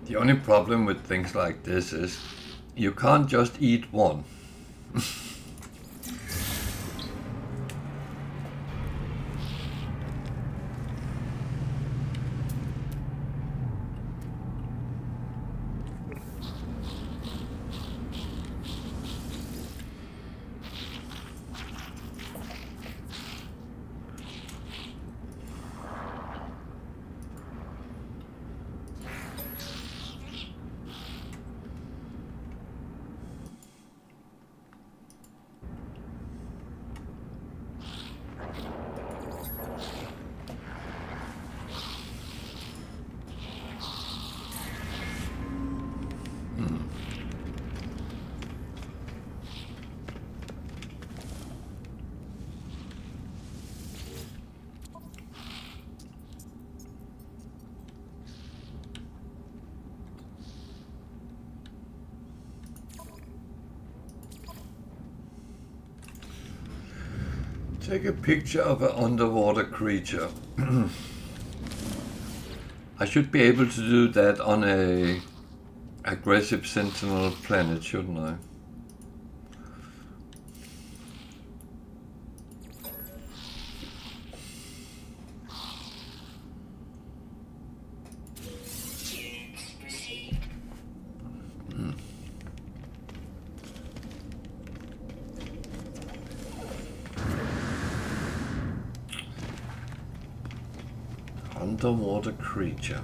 The only problem with things like this is you can't just eat one. Take a picture of an underwater creature. I should be able to do that on a aggressive sentinel planet, shouldn't I? Underwater creature.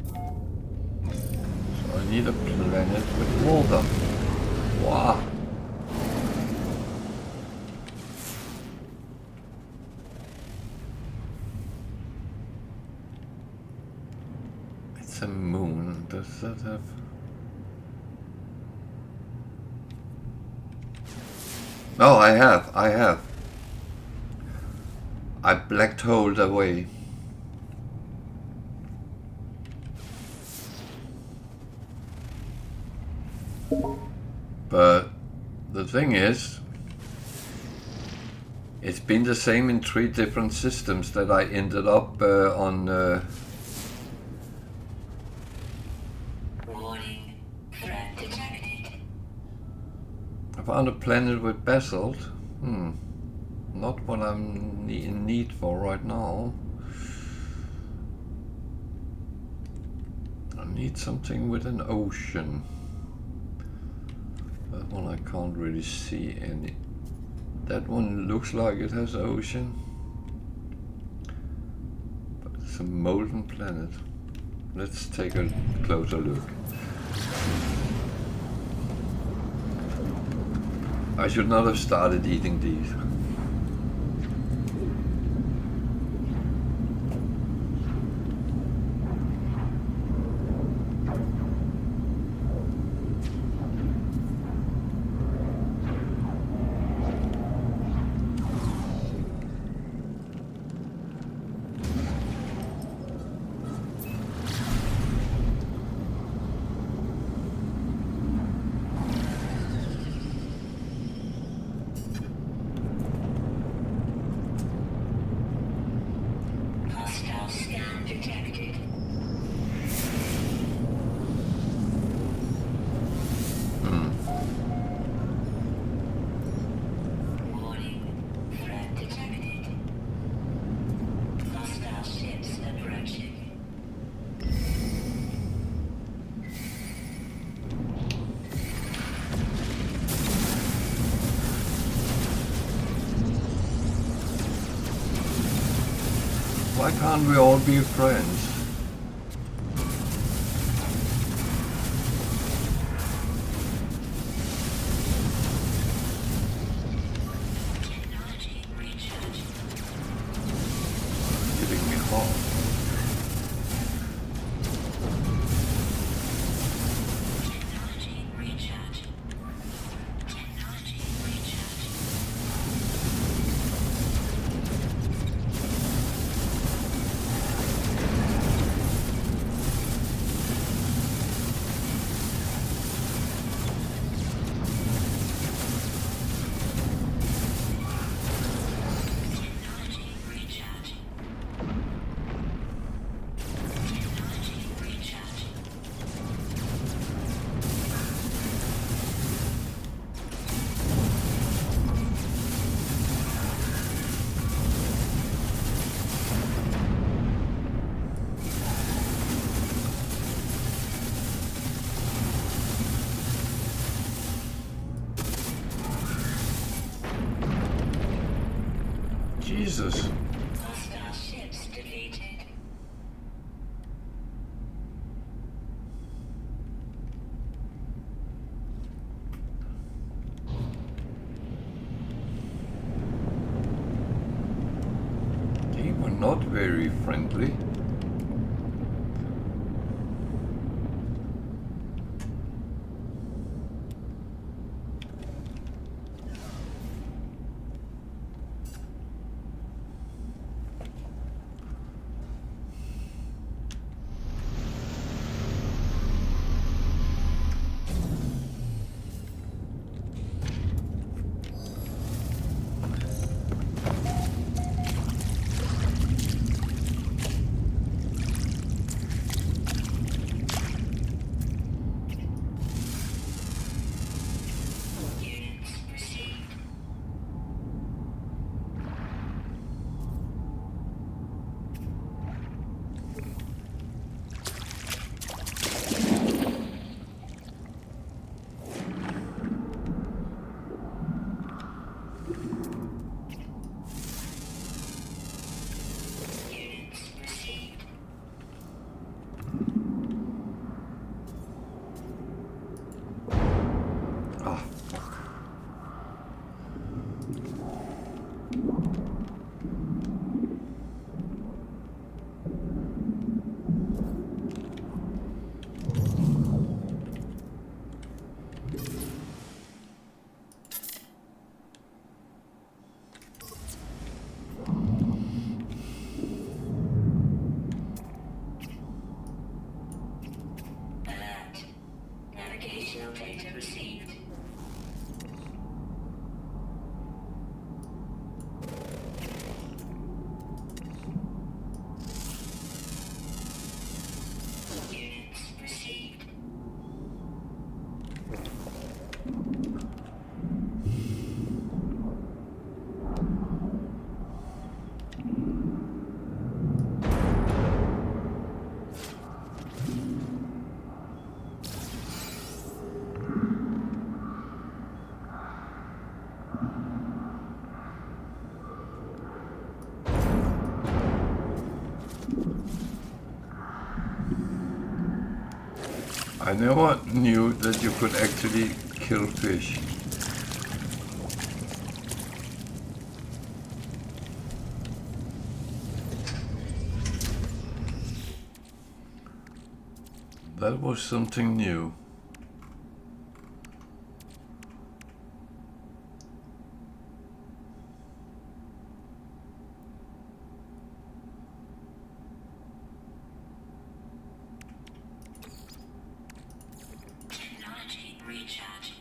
So I need a planet with water. Wow. It's a moon. Does that have... Oh, I have. I black holed away. But the thing is, it's been the same in 3 different systems that I ended up on. Warning. Threat detected. I found a planet with basalt. Not what I'm in need for right now. I need something with an ocean. That one I can't really see That one looks like it has ocean, but it's a molten planet. Let's take a closer look. I should not have started eating these. Hostile scan detected. Warning. Threat detected. Hostile ships approaching. Why can't we all be friends? Technology recharge. Giving me hard. Technology recharge. Technology recharge. Technology recharge. Technology recharge. Jesus. Hostile ships defeated. They were not very friendly. I never knew that you could actually kill fish. That was something new. Technology recharging.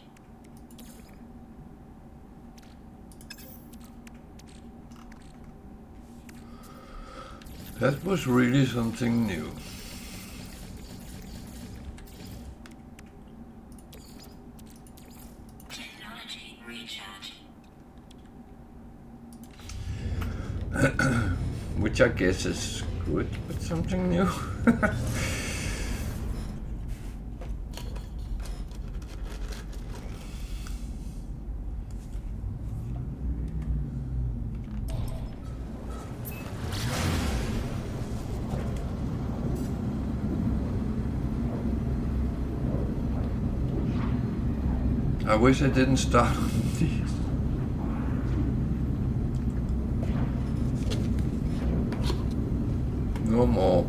That was really something new. Technology recharging. Which I guess is good, but something new. I wish I didn't start on these. No more.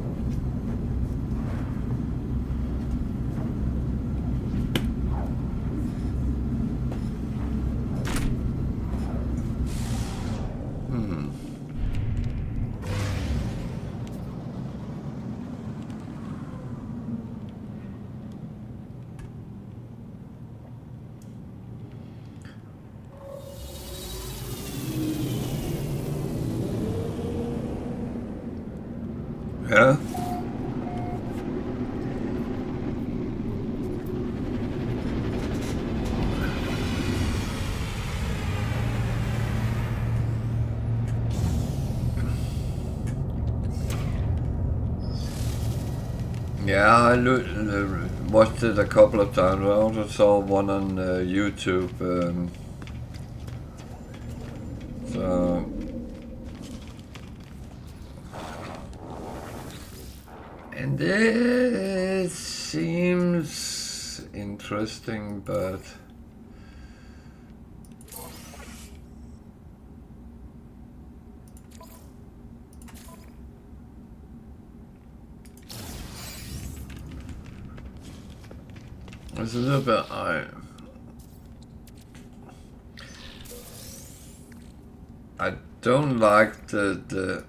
Yeah? Yeah, I watched it a couple of times. I also saw one on YouTube. So and it seems interesting, but it's a little bit. I don't like the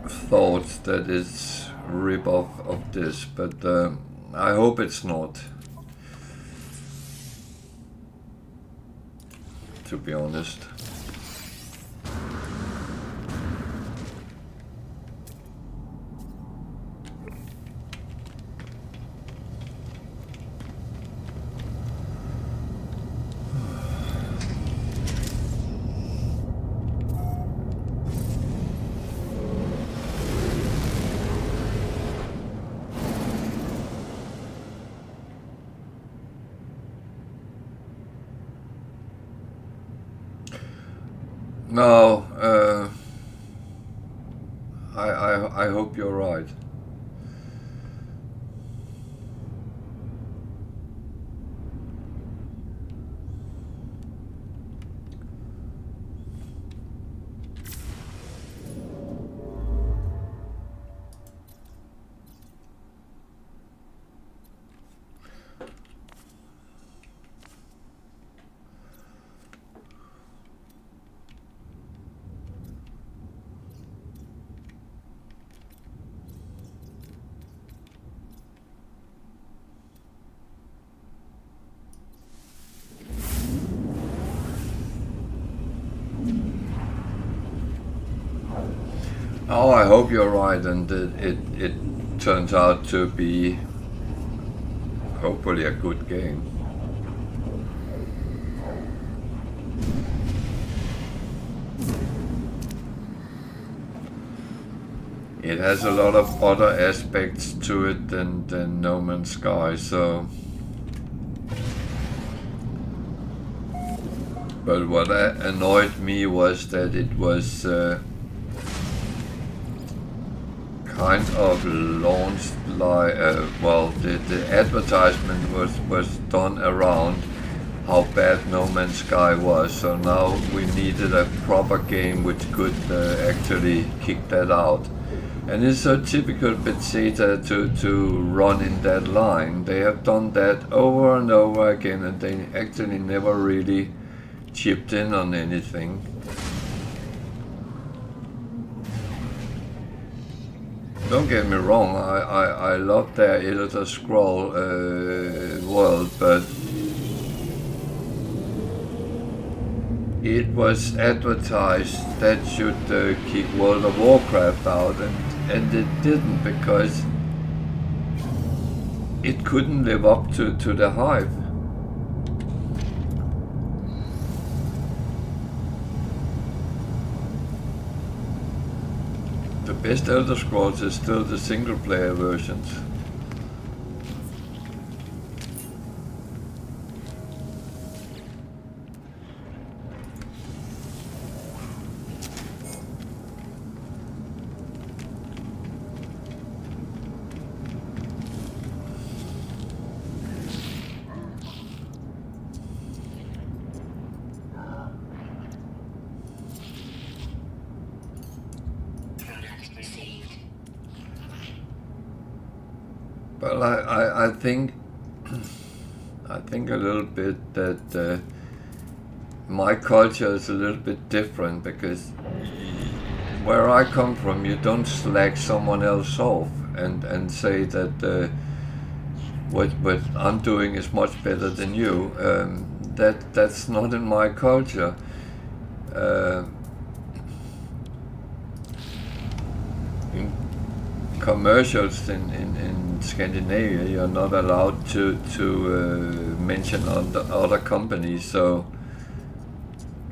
thought that it's rip-off of this, but I hope it's not. To be honest. No, I hope you're right. Oh, I hope you're right, and it turns out to be hopefully a good game. It has a lot of other aspects to it than No Man's Sky, so. But what annoyed me was that it was kind of launched like well, the advertisement was done around how bad No Man's Sky was, so now we needed a proper game which could actually kick that out. And it's so typical Bethesda to run in that line. They have done that over and over again, and they actually never really chipped in on anything. Don't get me wrong, I love their Elder Scroll world, but it was advertised that should kick World of Warcraft out, and it didn't, because it couldn't live up to the hype. The best Elder Scrolls is still the single player versions. Well, I think a little bit that my culture is a little bit different, because where I come from, you don't slag someone else off and say that what I'm doing is much better than you. That's not in my culture. In commercials in Scandinavia, you're not allowed to mention other companies, so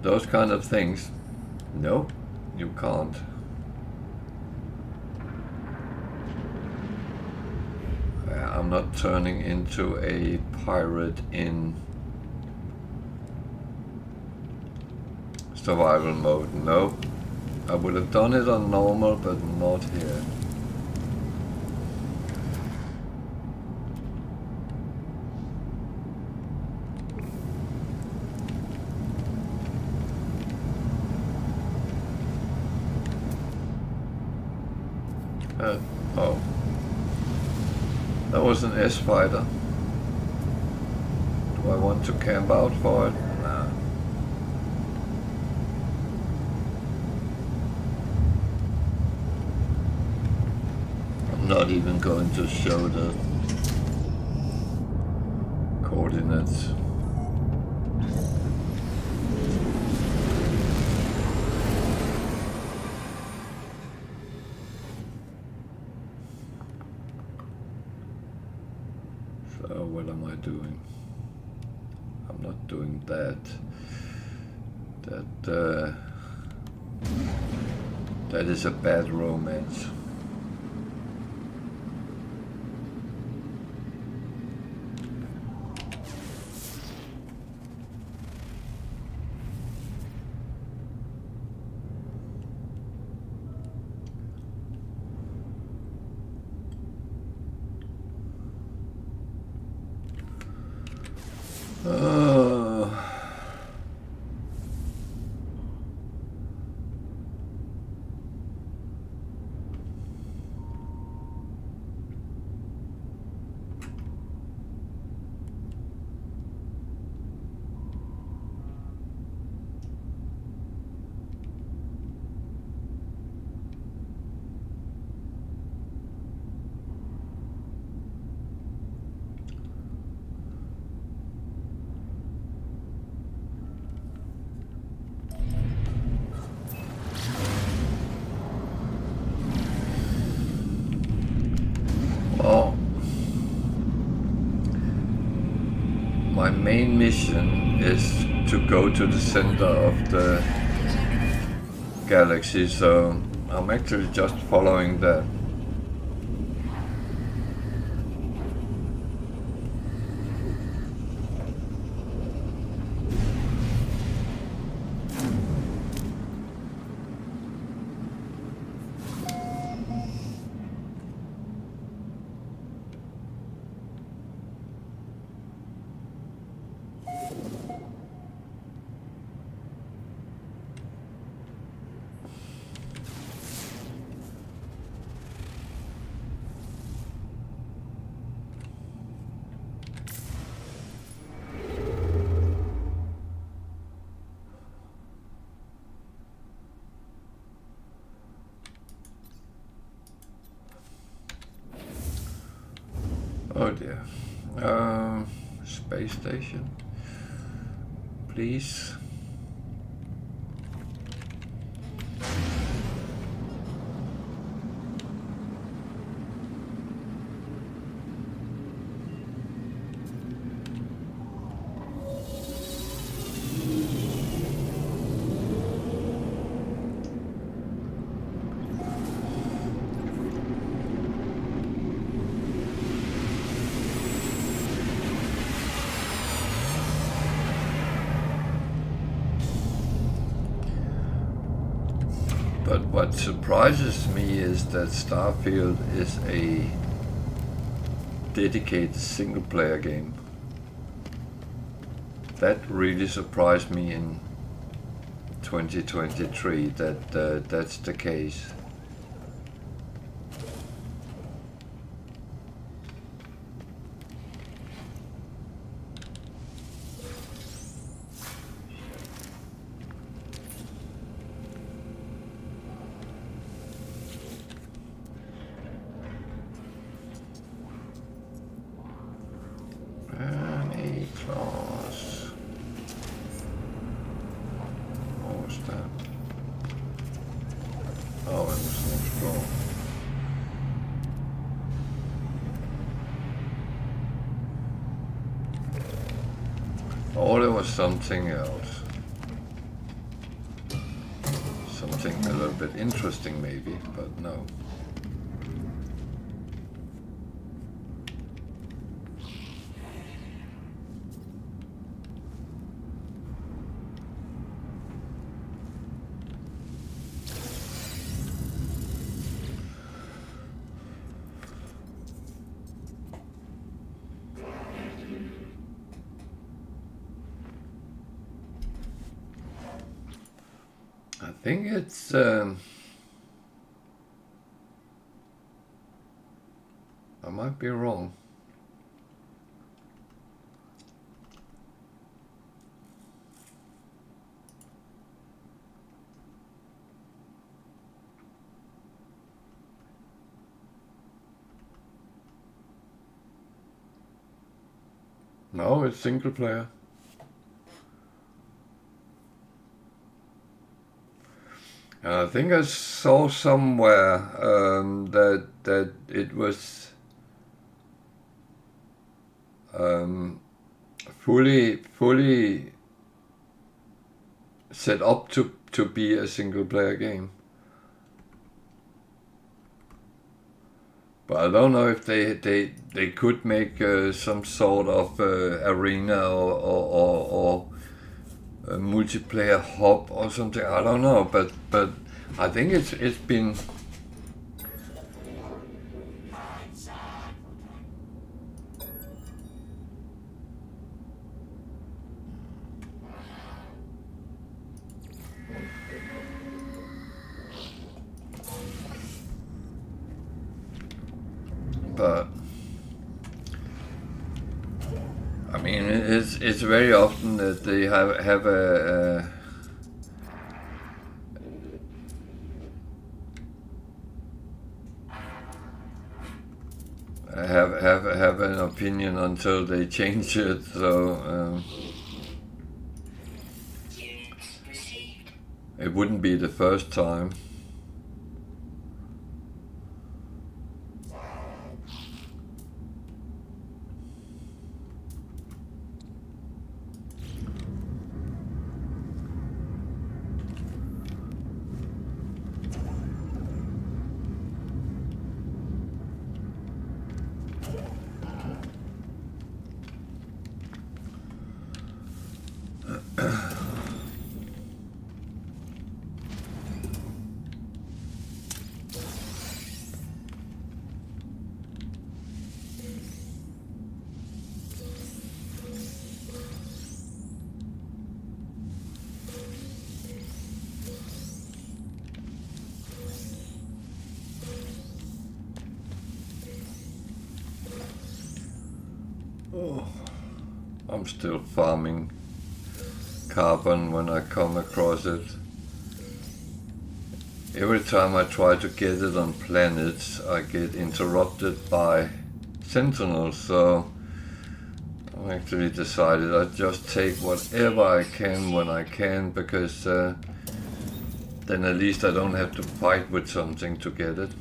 those kind of things, no, you can't. I'm not turning into a pirate in survival mode, no. I would have done it on normal, but not here. Oh. That was an S-Fighter. Do I want to camp out for it? Nah. I'm not even going to show the coordinates. So what am I doing? I'm not doing that. That is a bad romance. My main mission is to go to the center of the galaxy, so I'm actually just following that. Oh dear. Space station. Please. But what surprises me is that Starfield is a dedicated single-player game. That really surprised me in 2023 that that's the case. Oh, there was something else. Something a little bit interesting maybe, but no. I think it's I might be wrong. No, it's single player. I think I saw somewhere that it was fully set up to be a single player game. But I don't know if they could make some sort of arena or a multiplayer hub or something. I don't know, but I think it's been but I mean it's very often that they have a have an opinion until they change it. So it wouldn't be the first time. Oh, I'm still farming carbon when I come across it. Every time I try to get it on planets, I get interrupted by sentinels, so I actually decided I'd just take whatever I can when I can, because then at least I don't have to fight with something to get it.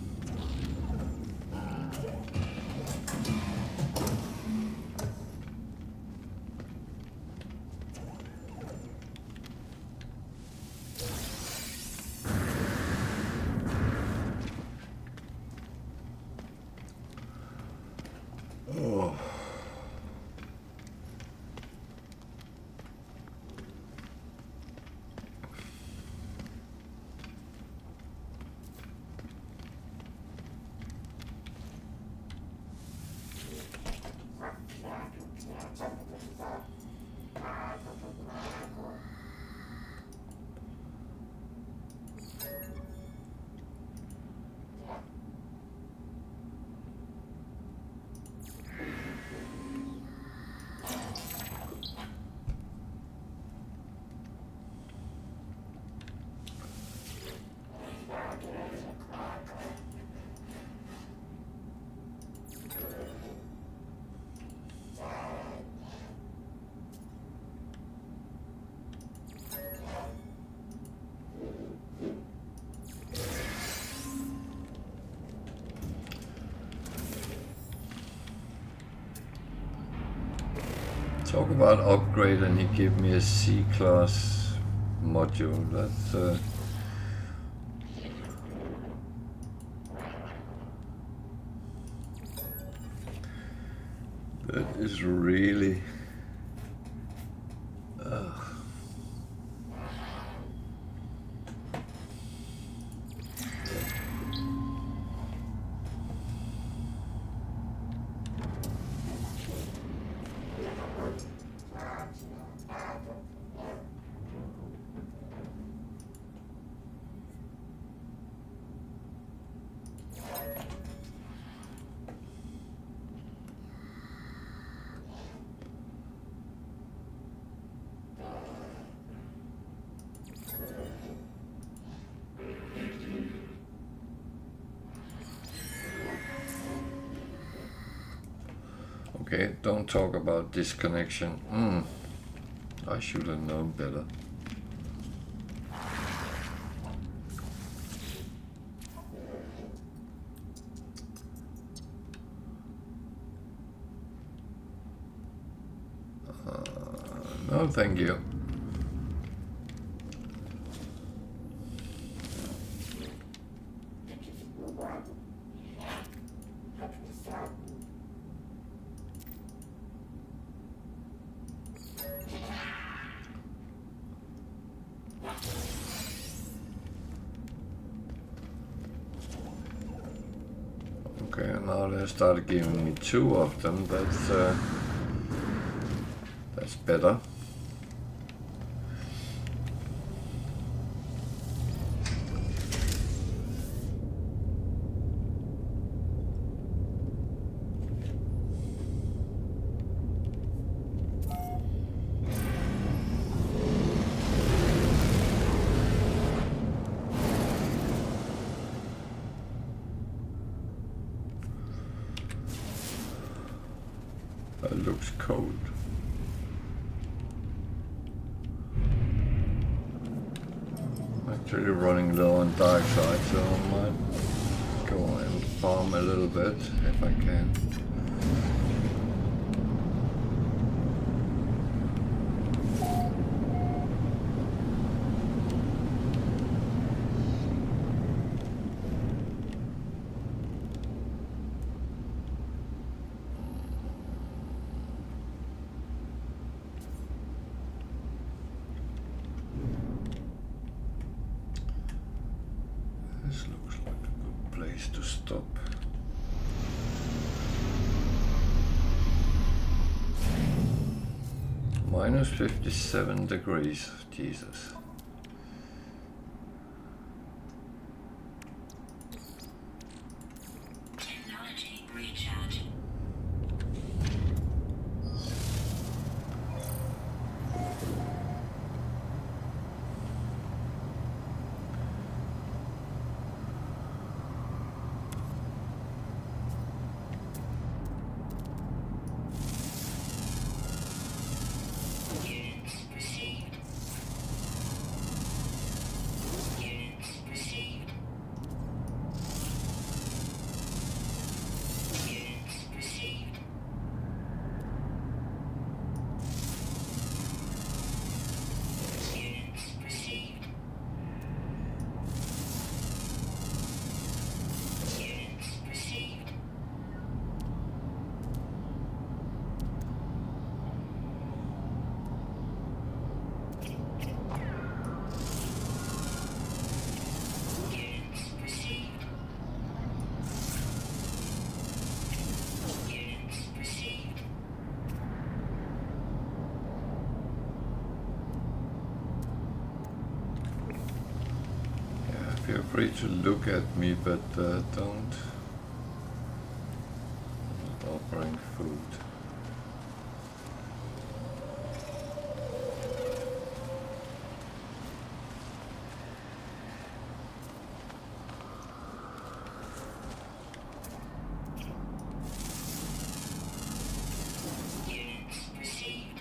Oh. Talk about upgrade, and he gave me a C-class module. That is really okay. Don't talk about disconnection. I should have known better. No, thank you. Okay, now they started giving me 2 of them. That's better. That looks cold. Actually running low on dark side, so I might go and farm a little bit if I can. This looks like a good place to stop. Minus 57 degrees, Jesus. Technology recharge. Feel free to look at me, but don't. I'm not offering food. Units received.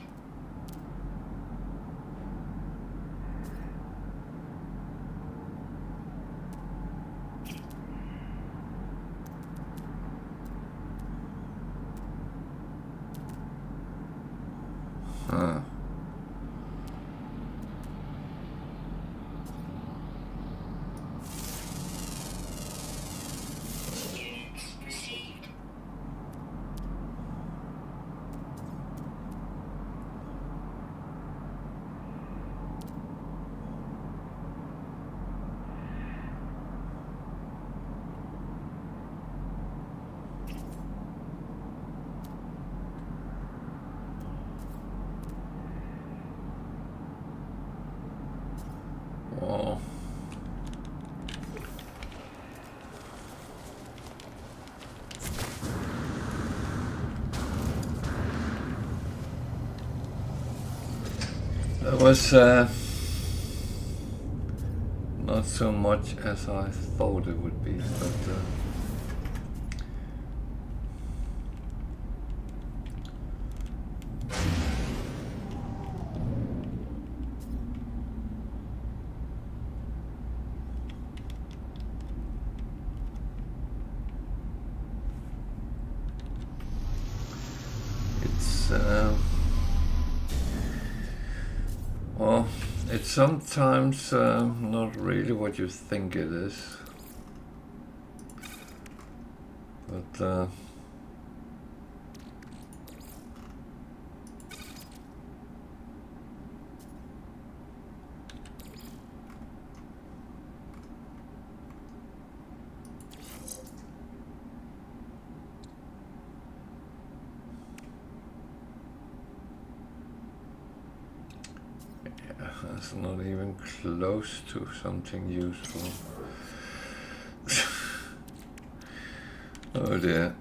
Huh. Units received. Wow. That was not so much as I thought it would be, but it's well, it's sometimes not really what you think it is, but it's not even close to something useful. Oh dear.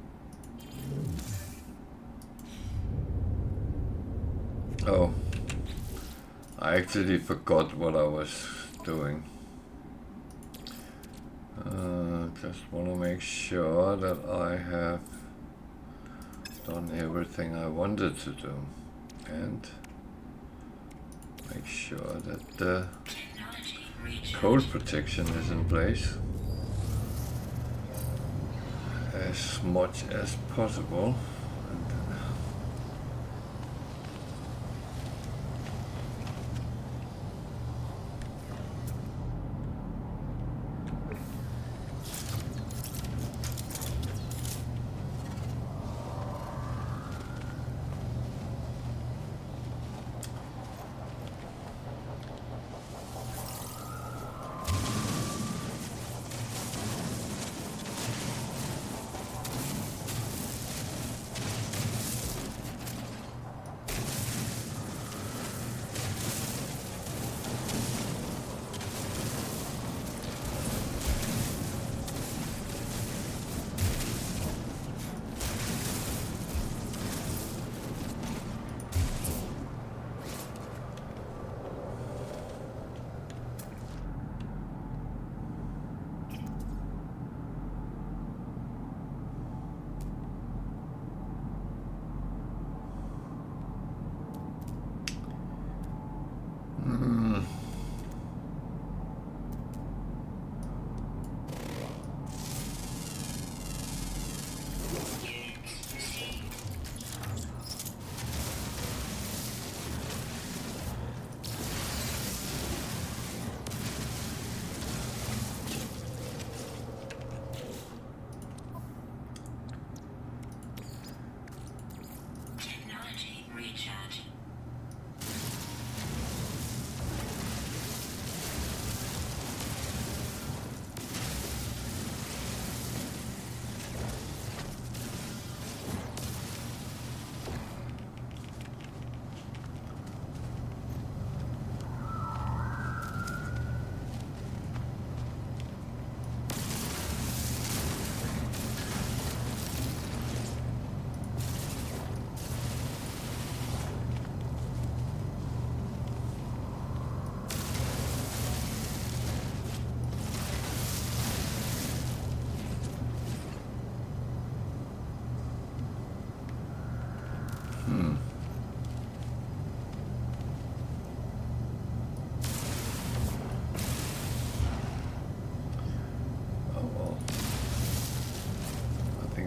Oh, I actually forgot what I was doing. Just want to make sure that I have done everything I wanted to do, and make sure that the Technology recharge. cold protection is in place as much as possible.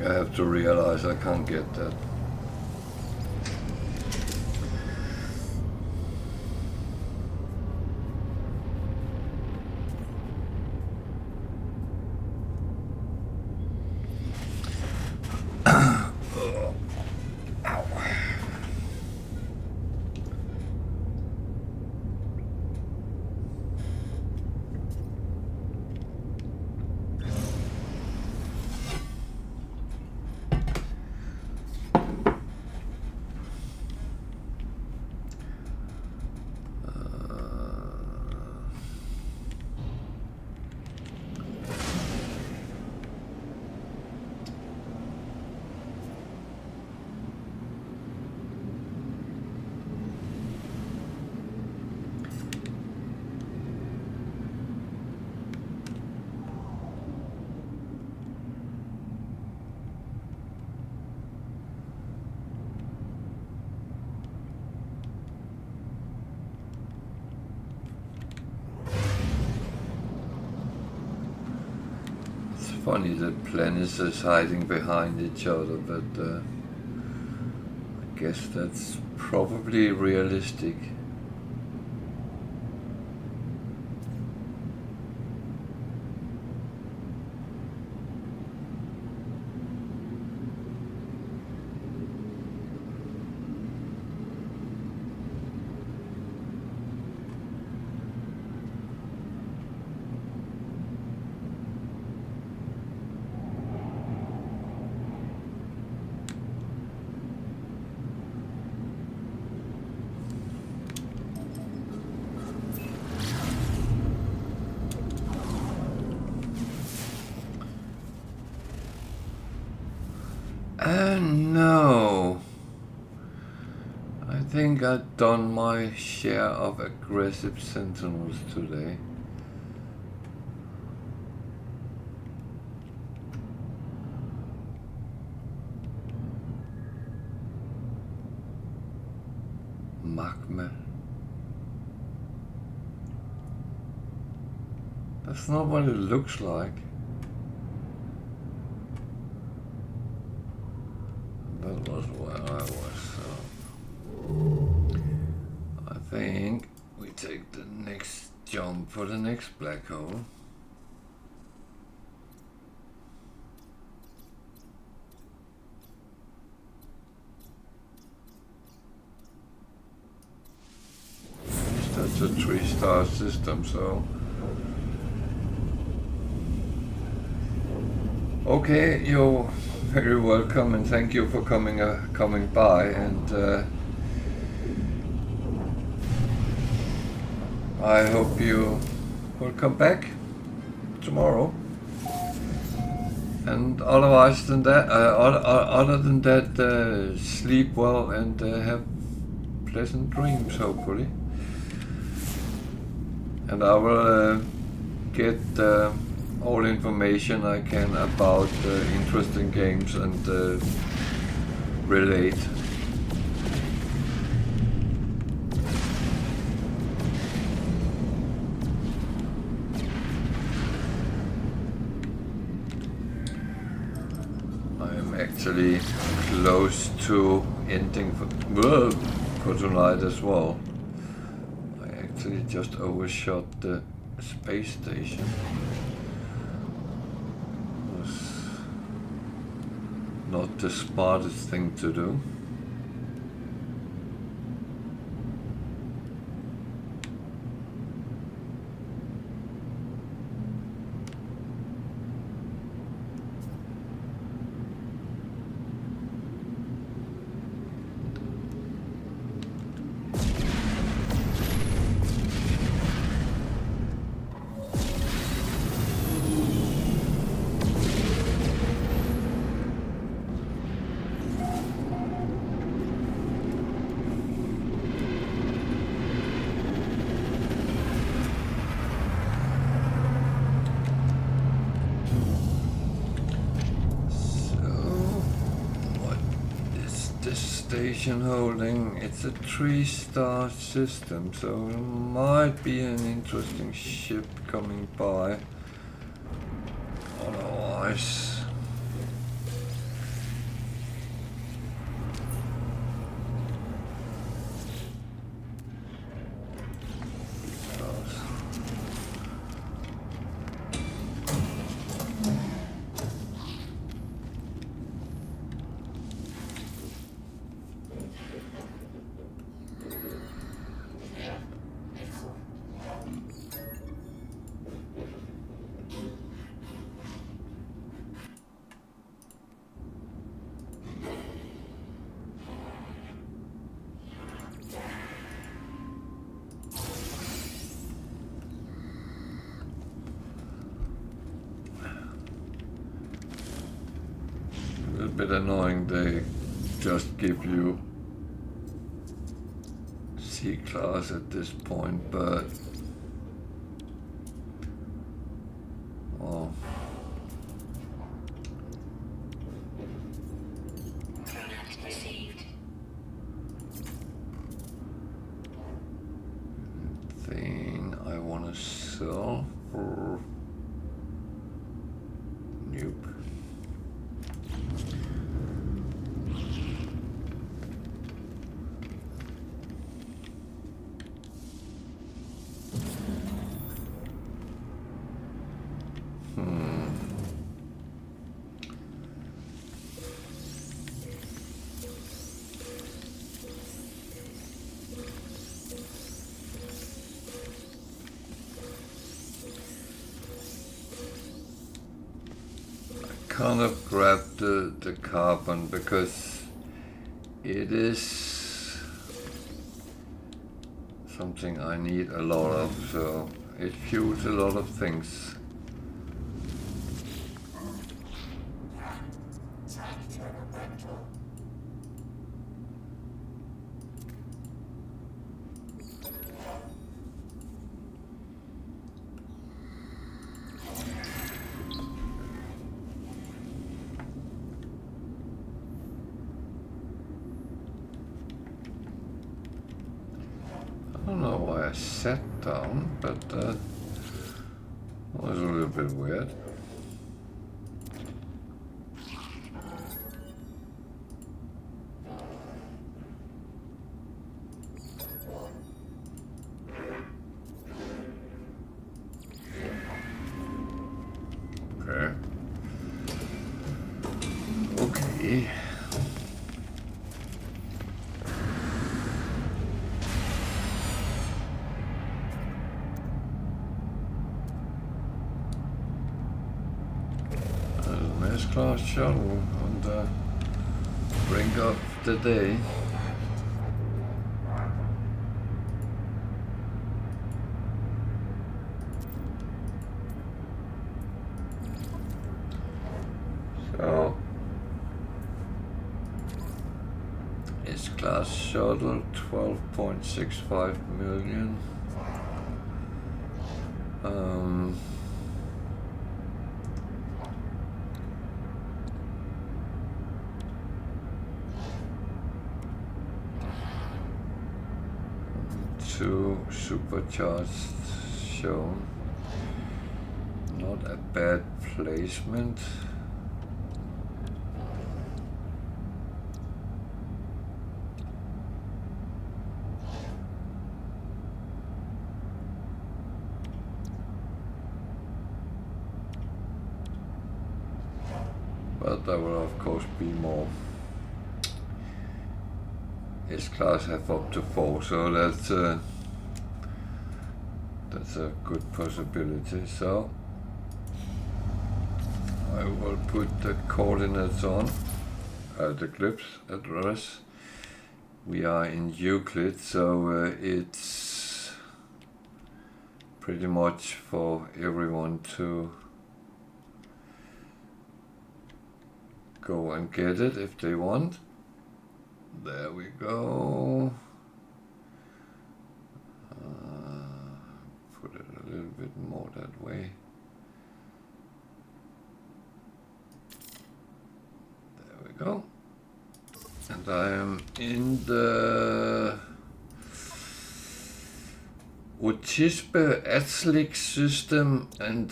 I have to realize I can't get that. Funny that planets is hiding behind each other, but I guess that's probably realistic. No. I think I've done my share of aggressive sentinels today. Magma. That's not what it looks like. That was where I was. I think we take the next jump for the next black hole. That's a 3-star system, so okay, you're very welcome, and thank you for coming by, and I hope you will come back tomorrow. And otherwise than that, other than that, sleep well and have pleasant dreams, hopefully. And I will get all information I can about interesting games and relate. I am actually close to ending for tonight as well. I actually just overshot the space station. Not the smartest thing to do. Station holding, it's a 3-star system, so it might be an interesting ship coming by. Otherwise, bit annoying they just give you C-class at this point, but well, Product received. thing I want to sell for nope. Kind of grab the carbon because it is something I need a lot of, so it fuels a lot of things. I don't know why I sat down, but that was a little bit weird. Okay. Okay. Class shuttle on the brink of the day. So is class shuttle 12.65 million. Two supercharged shown. Not a bad placement. But there will of course be more. S-class have up to 4, so that's a good possibility. So I will put the coordinates on the Eclipse address. We are in Euclid, so it's pretty much for everyone to go and get it if they want. There we go. Put it a little bit more that way. There we go. And I am in the Autispe system, and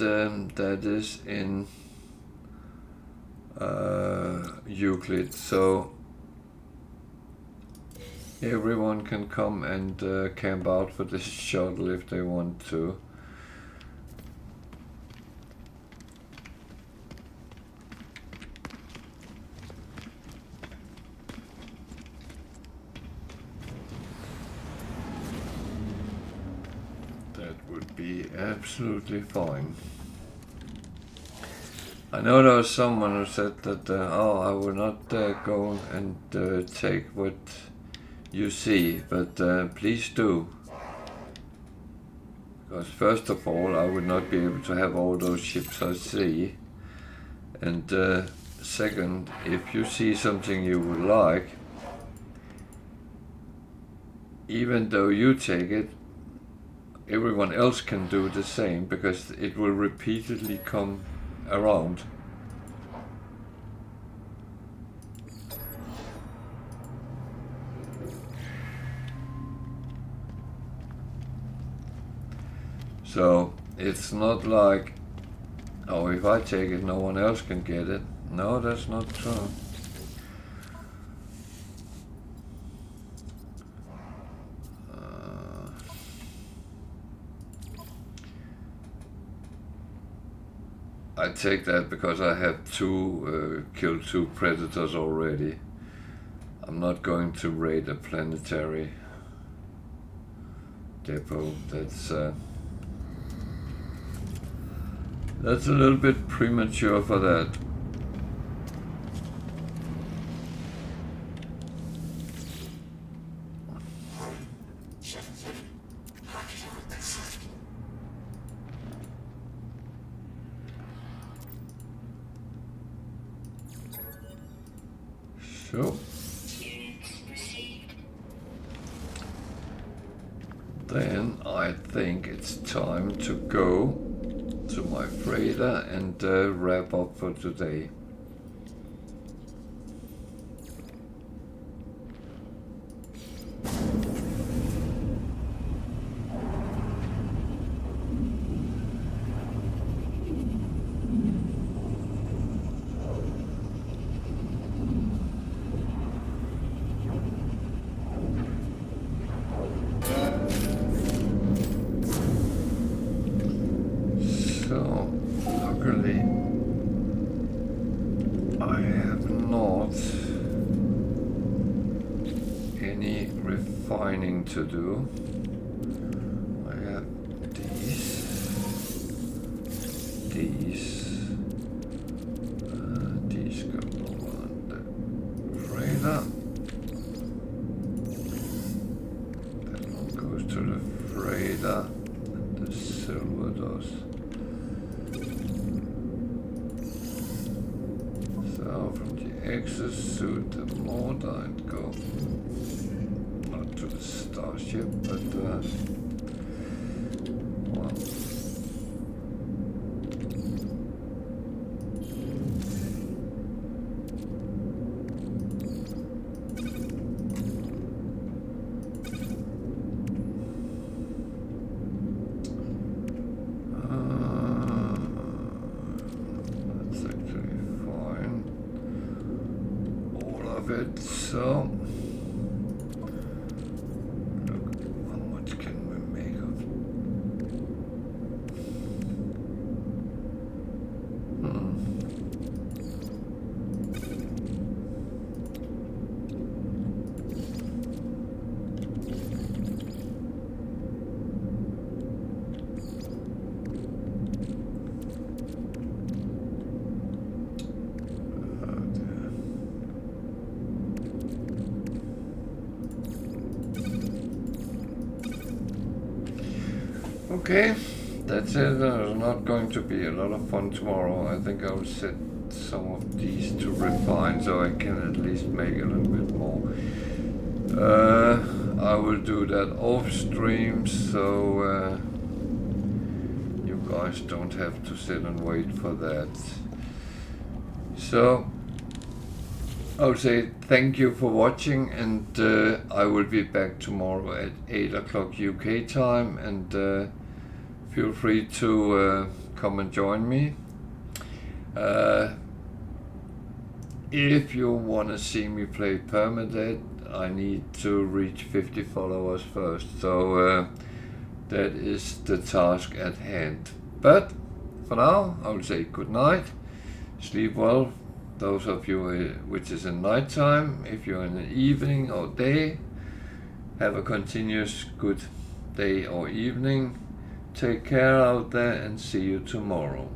that is in Euclid. So everyone can come and camp out for this shuttle if they want to. That would be absolutely fine. I know there was someone who said that, oh, I will not go and take what you see, but please do. Because first of all, I would not be able to have all those ships I see, and second, if you see something you would like, even though you take it, everyone else can do the same, because it will repeatedly come around. So it's not like, oh, if I take it, no one else can get it. No, that's not true. I take that because I have killed 2 predators already. I'm not going to raid a planetary depot. That's a little bit premature for that. So then I think it's time to go to my freighter and wrap up for today. To do. I have these go on the freighter. That one goes to the freighter, and the silver does. So from the exosuit, the motor, and go to the starship, but well, that's actually fine. All of it, so. Okay, that's it. There's not going to be a lot of fun tomorrow. I think I'll set some of these to refine so I can at least make a little bit more. I will do that off stream, so you guys don't have to sit and wait for that. So I'll say thank you for watching, and I will be back tomorrow at 8 o'clock UK time, and feel free to come and join me. If you want to see me play Permadeath, I need to reach 50 followers first, so that is the task at hand. But for now, I will say good night, sleep well, those of you which is in night time. If you're in the evening or day, have a continuous good day or evening. Take care out there, and see you tomorrow.